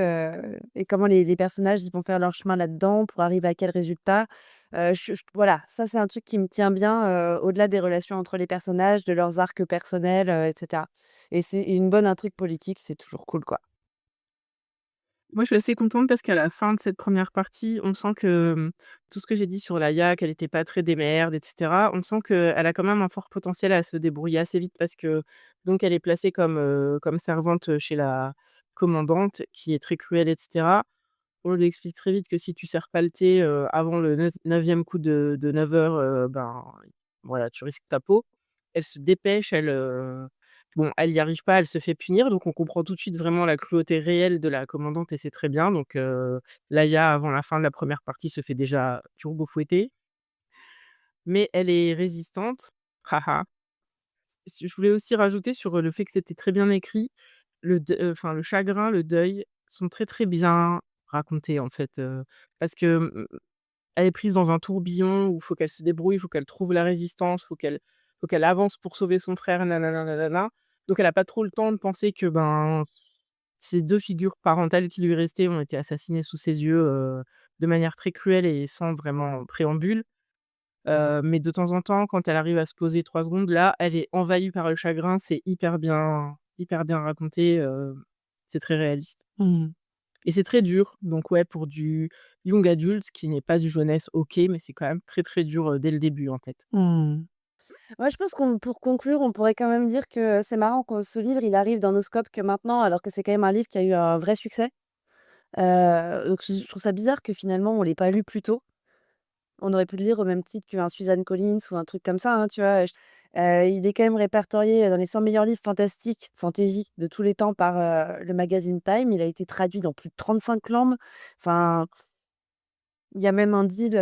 [SPEAKER 4] et comment les personnages, ils vont faire leur chemin là-dedans pour arriver à quel résultat. Je voilà, ça, c'est un truc qui me tient bien, au-delà des relations entre les personnages, de leurs arcs personnels, et cetera et c'est une bonne intrigue politique, c'est toujours cool, quoi.
[SPEAKER 7] Moi, je suis assez contente parce qu'à la fin de cette première partie, on sent que, tout ce que j'ai dit sur Laïa, qu'elle était pas très démerde et cetera, on sent qu'elle a quand même un fort potentiel à se débrouiller assez vite parce que donc elle est placée comme servante, chez la commandante qui est très cruelle et cetera. On lui explique très vite que si tu serres pas le thé, avant le 9e coup de 9 heures, ben, voilà, tu risques ta peau. Elle se dépêche, bon, elle y arrive pas, elle se fait punir, donc on comprend tout de suite vraiment la cruauté réelle de la commandante et c'est très bien. Donc Laïa, avant la fin de la première partie, se fait déjà turbo fouetter, mais elle est résistante. Haha. Je voulais aussi rajouter sur, le fait que c'était très bien écrit, enfin le chagrin, le deuil sont très, très bien racontés en fait, parce que, elle est prise dans un tourbillon où il faut qu'elle se débrouille, il faut qu'elle trouve la résistance, faut qu'elle avance pour sauver son frère, nanana, nanana. Donc elle a pas trop le temps de penser que, ben, ces 2 figures parentales qui lui restaient ont été assassinées sous ses yeux, de manière très cruelle et sans vraiment préambule. Mais de temps en temps, quand elle arrive à se poser 3 secondes, là, elle est envahie par le chagrin, c'est hyper bien raconté, c'est très réaliste
[SPEAKER 4] Mmh.
[SPEAKER 7] et c'est très dur. Donc ouais, pour du young adult qui n'est pas du jeunesse, OK, mais c'est quand même très, très dur, dès le début, en fait.
[SPEAKER 4] Mmh. Ouais, je pense qu'on pour conclure, on pourrait quand même dire que c'est marrant que ce livre, il arrive dans nos scopes que maintenant, alors que c'est quand même un livre qui a eu un vrai succès. Donc je trouve ça bizarre que finalement on l'ait pas lu plus tôt. On aurait pu le lire au même titre qu'un Suzanne Collins ou un truc comme ça, hein, tu vois? Il est quand même répertorié dans les 100 meilleurs livres fantastiques, fantasy de tous les temps par, le magazine Time. Il a été traduit dans plus de 35 langues. Enfin, il y a même un deal,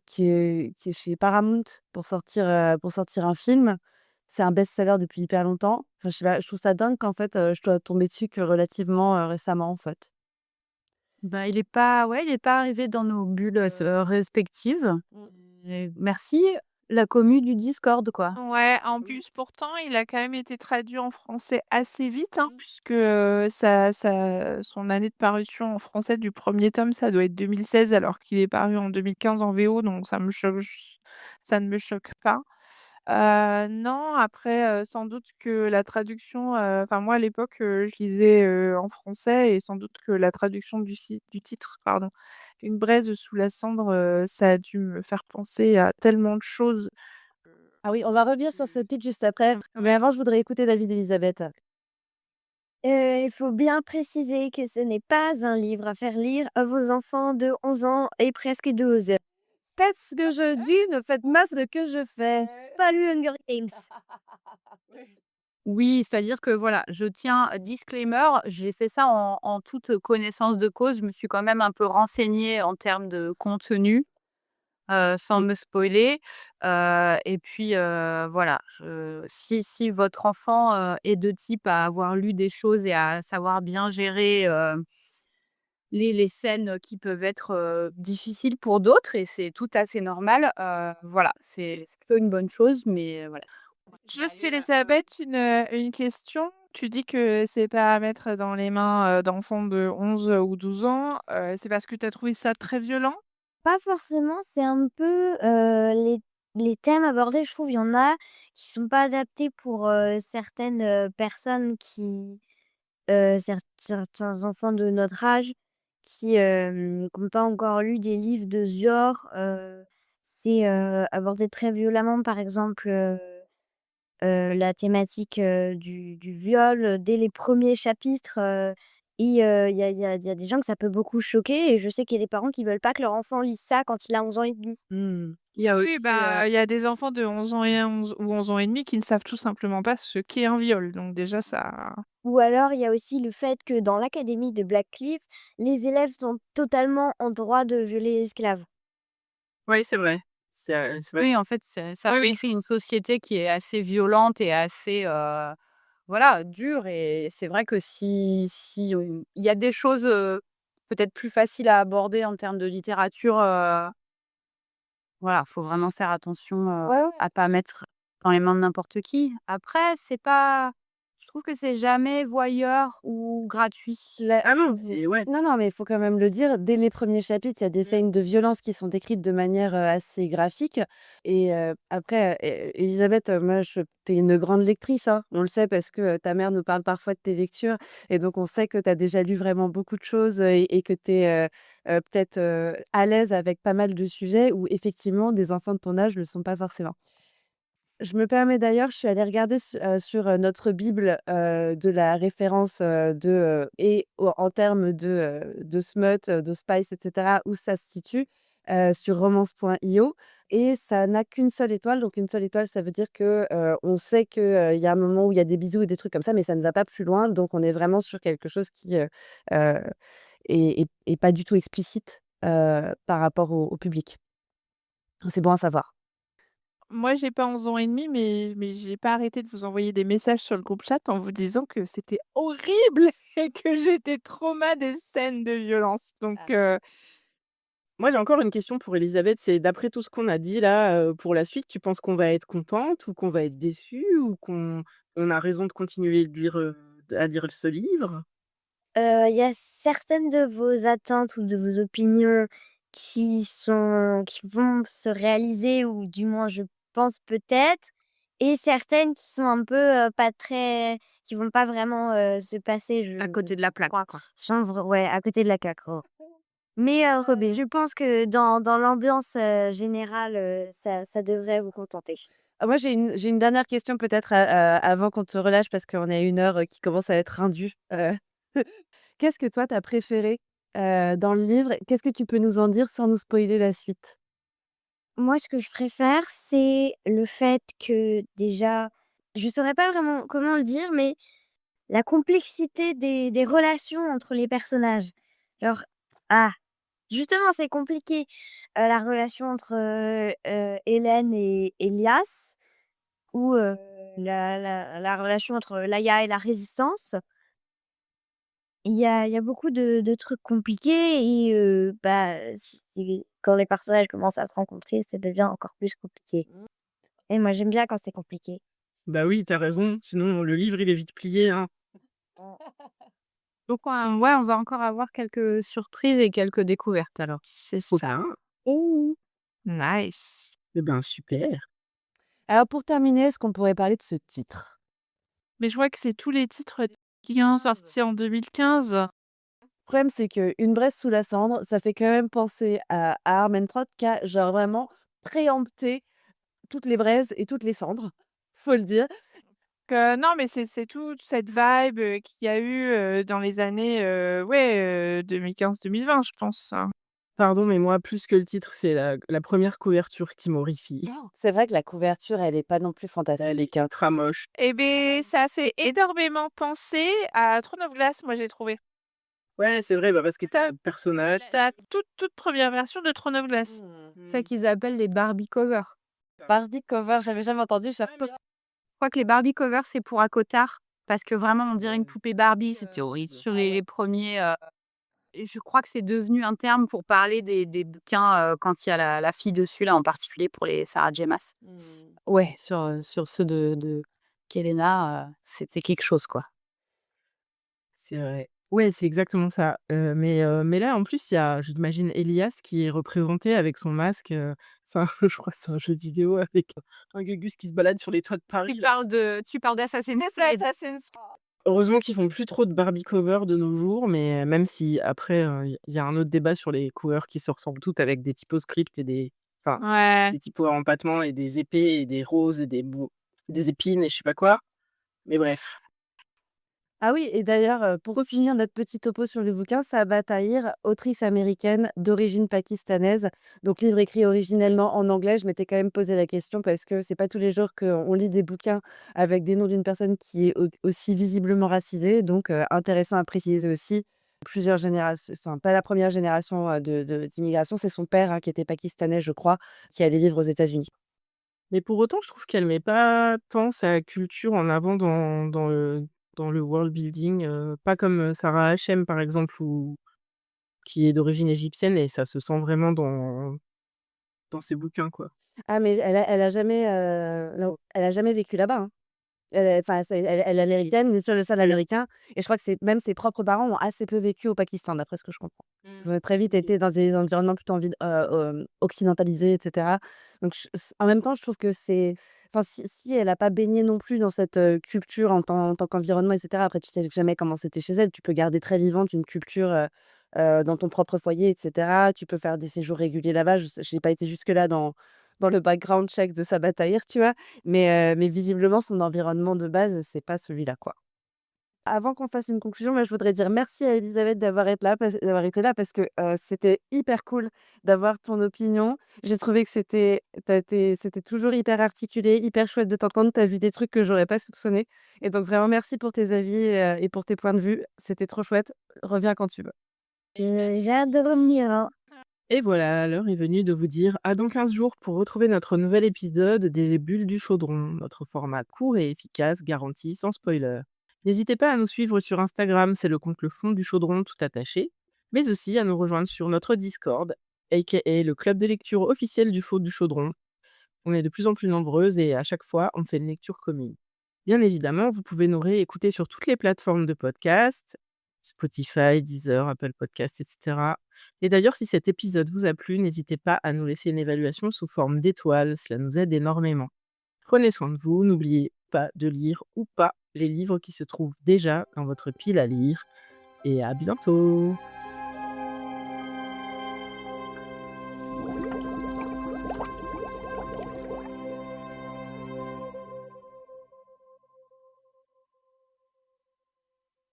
[SPEAKER 4] qui est chez Paramount pour sortir un film. C'est un best-seller depuis hyper longtemps. Enfin, je sais pas, je trouve ça dingue qu'en fait, je sois tombée dessus que relativement, récemment, en fait.
[SPEAKER 3] Bah, il est pas arrivé dans nos bulles, respectives.
[SPEAKER 4] Mmh.
[SPEAKER 3] Et merci la commu du Discord, quoi.
[SPEAKER 5] Ouais, en
[SPEAKER 4] Oui.
[SPEAKER 5] plus, pourtant, il a quand même été traduit en français assez vite, hein,
[SPEAKER 4] Mmh.
[SPEAKER 5] puisque, son année de parution en français du premier tome, ça doit être 2016 alors qu'il est paru en 2015 en VO, donc ça ne me choque pas. Non, après, sans doute que la traduction, enfin moi à l'époque, je lisais, en français et sans doute que la traduction du titre, pardon, Une braise sous la cendre, ça a dû me faire penser à tellement de choses.
[SPEAKER 4] Ah oui, on va revenir sur ce titre juste après, mais avant, je voudrais écouter l'avis d'Elisabeth.
[SPEAKER 6] Il faut bien préciser que ce n'est pas un livre à faire lire à vos enfants de 11 ans et presque 12.
[SPEAKER 4] Faites ce que je dis, ne faites pas ce que je fais.
[SPEAKER 6] Pas lu Hunger Games.
[SPEAKER 3] Oui, c'est-à-dire que voilà, je tiens disclaimer, j'ai fait ça en toute connaissance de cause. Je me suis quand même un peu renseignée en termes de contenu, sans
[SPEAKER 7] Mmh.
[SPEAKER 3] me spoiler. Et puis, voilà, si votre enfant, est de type à avoir lu des choses et à savoir bien gérer, les scènes qui peuvent être, difficiles pour d'autres et c'est tout à fait normal, voilà, c'est plutôt une bonne chose, mais voilà.
[SPEAKER 5] Juste Elisabeth, une question. Tu dis que c'est pas à mettre dans les mains, d'enfants de 11 ou 12 ans, c'est parce que tu as trouvé ça très violent?
[SPEAKER 6] Pas forcément, c'est un peu, les thèmes abordés, je trouve, il y en a qui sont pas adaptés pour, certaines, personnes qui, certains enfants de notre âge qui, ont pas encore lu des livres de ce genre, c'est, abordé très violemment. Par exemple, la thématique, du viol, dès les premiers chapitres, il y a des gens que ça peut beaucoup choquer et je sais qu'il y a des parents qui veulent pas que leur enfant lise ça quand il a 11 ans et demi.
[SPEAKER 3] Mmh. Il y a
[SPEAKER 5] Oui,
[SPEAKER 3] aussi,
[SPEAKER 5] bah, il y a des enfants de 11 ans et 11 ou 11 ans et demi qui ne savent tout simplement pas ce qu'est un viol, donc déjà ça.
[SPEAKER 6] Ou alors il y a aussi le fait que dans l'académie de Blackcliff, les élèves sont totalement en droit de violer les esclaves.
[SPEAKER 7] Oui, c'est vrai. C'est vrai.
[SPEAKER 3] oui, en fait, ça
[SPEAKER 5] Oui, oui.
[SPEAKER 3] décrit une société qui est assez violente et assez, voilà, dure et c'est vrai que si, il y a des choses, peut-être plus faciles à aborder en termes de littérature, voilà, faut vraiment faire attention,
[SPEAKER 4] Ouais, ouais.
[SPEAKER 3] à pas mettre dans les mains de n'importe qui. Après, c'est pas je trouve que c'est jamais voyeur ou gratuit.
[SPEAKER 4] La
[SPEAKER 7] Ah non, c'est ouais.
[SPEAKER 4] Non, non, mais il faut quand même le dire, dès les premiers chapitres, il y a des
[SPEAKER 7] Mmh.
[SPEAKER 4] scènes de violence qui sont décrites de manière, assez graphique et après, Élisabeth, moi je tu es une grande lectrice, hein. On le sait parce que, ta mère nous parle parfois de tes lectures et donc on sait que tu as déjà lu vraiment beaucoup de choses, et que tu es, peut-être, à l'aise avec pas mal de sujets où effectivement des enfants de ton âge le sont pas forcément. Je me permets d'ailleurs, je suis allée regarder sur, notre bible, de la référence, et en termes de smut, de spice et cetera, où ça se situe, sur romance.io et ça n'a qu'une seule étoile. Donc une seule étoile, ça veut dire que, on sait que, il y a un moment où il y a des bisous et des trucs comme ça, mais ça ne va pas plus loin. Donc on est vraiment sur quelque chose qui, heu, est pas du tout explicite, par rapport au public. C'est bon à savoir.
[SPEAKER 5] Moi, j'ai pas 11 ans et demi, mais j'ai pas arrêté de vous envoyer des messages sur le groupe chat en vous disant que c'était horrible et que j'étais trauma des scènes de violence. Donc,
[SPEAKER 7] Moi, j'ai encore une question pour Elisabeth, c'est d'après tout ce qu'on a dit là, pour la suite, tu penses qu'on va être contente ou qu'on va être déçue ou qu'on a raison de continuer de lire, à lire ce livre?
[SPEAKER 6] Il y a certaines de vos attentes ou de vos opinions qui vont se réaliser ou du moins je pense peut-être et certaines qui sont un peu, pas très qui vont pas vraiment, se passer,
[SPEAKER 3] À côté de la plaque,
[SPEAKER 6] crois.
[SPEAKER 3] quoi.
[SPEAKER 6] Sont vr Ouais, à côté de la plaque. Mais, Rebé, je pense que dans l'ambiance, générale, ça devrait vous contenter.
[SPEAKER 4] Ah moi, j'ai une dernière question peut-être, avant qu'on te relâche parce qu'on est à 1 heure, qui commence à être indue. Qu'est-ce que toi, tu as préféré, dans le livre? Qu'est-ce que tu peux nous en dire sans nous spoiler la suite?
[SPEAKER 6] Moi, ce que je préfère, c'est le fait que déjà je saurais pas vraiment comment le dire, mais la complexité des relations entre les personnages. Genre ah, justement, c'est compliqué, la relation entre, Hélène et Elias ou, la relation entre Laïa et la Résistance. Il y a beaucoup de trucs compliqués et bah, quand les personnages commencent à se rencontrer, ça devient encore plus compliqué et moi, j'aime bien quand c'est compliqué.
[SPEAKER 7] Bah oui, tu as raison, sinon le livre il est vite plié, hein.
[SPEAKER 3] Donc ouais, on va encore avoir quelques surprises et quelques découvertes alors.
[SPEAKER 5] c'est ça.
[SPEAKER 6] Mmh.
[SPEAKER 5] Nice.
[SPEAKER 7] Eh ben super.
[SPEAKER 4] Alors pour terminer, est-ce qu'on pourrait parler de ce titre?
[SPEAKER 5] Mais je vois que c'est tous les titres qui sont sortis en 2015.
[SPEAKER 4] problème, c'est qu'une braise sous la cendre, ça fait quand même penser à Armentrout qui a genre vraiment préempté toutes les braises et toutes les cendres, faut le dire.
[SPEAKER 5] Non, mais c'est toute cette vibe, qu'il y a eu, dans les années, ouais, 2015-2020, je pense, hein.
[SPEAKER 7] Pardon, mais moi, plus que le titre, c'est la première couverture qui m'horrifie.
[SPEAKER 4] C'est vrai que la couverture, elle est pas non plus fantastique.
[SPEAKER 7] Elle est ultra moche.
[SPEAKER 5] Eh beh, ça fait énormément penser à Throne of Glass, moi, j'ai trouvé.
[SPEAKER 7] Ouais, c'est vrai, parce que tu
[SPEAKER 5] Tu
[SPEAKER 7] le personnage.
[SPEAKER 5] La toute première version de Throne of Glass.
[SPEAKER 3] Celles qu'ils appellent les Barbie covers.
[SPEAKER 4] Barbie cover, j'avais jamais entendu ça.
[SPEAKER 3] Je crois que les Barbie covers, c'est pour Akotard, parce que vraiment, on dirait une poupée Barbie, c'était horrible. Sur les premiers, et je crois que c'est devenu un terme pour parler des bouquins, quand il y a la fille dessus, là, en particulier pour les Sarah J. Maas. Ouais, sur ceux de Kelena, c'était quelque chose, quoi.
[SPEAKER 7] C'est vrai. Ouais, c'est exactement ça. Mais là, en plus, il y a, j'imagine, Elias qui est représenté avec son masque. Je crois que c'est un jeu vidéo avec un Gugus qui se balade sur les toits de Paris, là.
[SPEAKER 3] Tu parles d'Assassin's Creed.
[SPEAKER 7] Heureusement qu'ils font plus trop de Barbie cover de nos jours, mais même si après, il y a un autre débat sur les covers qui se ressemblent toutes avec des typos script et
[SPEAKER 5] Ouais.
[SPEAKER 7] des typos à empattement et des épées et des roses et des épines et je sais pas quoi. Mais bref.
[SPEAKER 4] Ah oui, et d'ailleurs, pour finir notre petit topo sur le bouquin, Sabaa Tahir, autrice américaine d'origine pakistanaise, donc livre écrit originellement en anglais. Je m'étais quand même posé la question parce que c'est pas tous les jours qu'on lit des bouquins avec des noms d'une personne qui est aussi visiblement racisée, donc intéressant à préciser aussi. Plusieurs générations, enfin, pas la première génération d'immigration, c'est son père hein, qui était pakistanais, je crois, qui allait vivre aux États-Unis.
[SPEAKER 7] Mais pour autant, je trouve qu'elle met pas tant sa culture en avant dans le world building, pas comme, Sarah H.M. par exemple ou qui est d'origine égyptienne et ça se sent vraiment dans ses bouquins, quoi.
[SPEAKER 4] Ah, mais elle a jamais, non, elle a jamais vécu là-bas, hein. Enfin, elle est américaine, née sur le sol américain et je crois que c'est même ses propres parents ont assez peu vécu au Pakistan, d'après ce que je comprends. Ils ont très vite été dans des environnements plutôt occidentalisés et cetera. Donc en même temps, je trouve que c'est enfin, si elle a pas baigné non plus dans cette, culture en tant qu'environnement et cetera, après tu sais jamais comment c'était chez elle. Tu peux garder très vivante une culture, dans ton propre foyer et cetera. Tu peux faire des séjours réguliers là-bas. J'ai pas été jusque-là dans le background check de Sabaa Tahir, tu vois? Mais visiblement, son environnement de base, c'est pas celui-là, quoi. Avant qu'on fasse une conclusion, moi, je voudrais dire merci à Elisabeth d'avoir été là parce que, c'était hyper cool d'avoir ton opinion. J'ai trouvé que c'était toujours hyper articulé, hyper chouette de t'entendre. Tu as vu des trucs que j'aurais pas soupçonnés et donc vraiment merci pour tes avis et pour tes points de vue. C'était trop chouette. Reviens quand tu veux.
[SPEAKER 6] J'ai hâte de revenir.
[SPEAKER 7] Et voilà, l'heure est venue de vous dire à dans 15 jours pour retrouver notre nouvel épisode des Bulles du Chaudron, notre format court et efficace garanti sans spoiler. N'hésitez pas à nous suivre sur Instagram, c'est le compte Le Fond du Chaudron tout attaché, mais aussi à nous rejoindre sur notre Discord, aka le club de lecture officiel du Fond du Chaudron. On est de plus en plus nombreuses et à chaque fois, on fait une lecture commune. Bien évidemment, vous pouvez nous réécouter sur toutes les plateformes de podcast, Spotify, Deezer, Apple Podcasts, etc. Et d'ailleurs, si cet épisode vous a plu, n'hésitez pas à nous laisser une évaluation sous forme d'étoiles, cela nous aide énormément. Prenez soin de vous, n'oubliez pas de lire ou pas les livres qui se trouvent déjà dans votre pile à lire. Et à bientôt!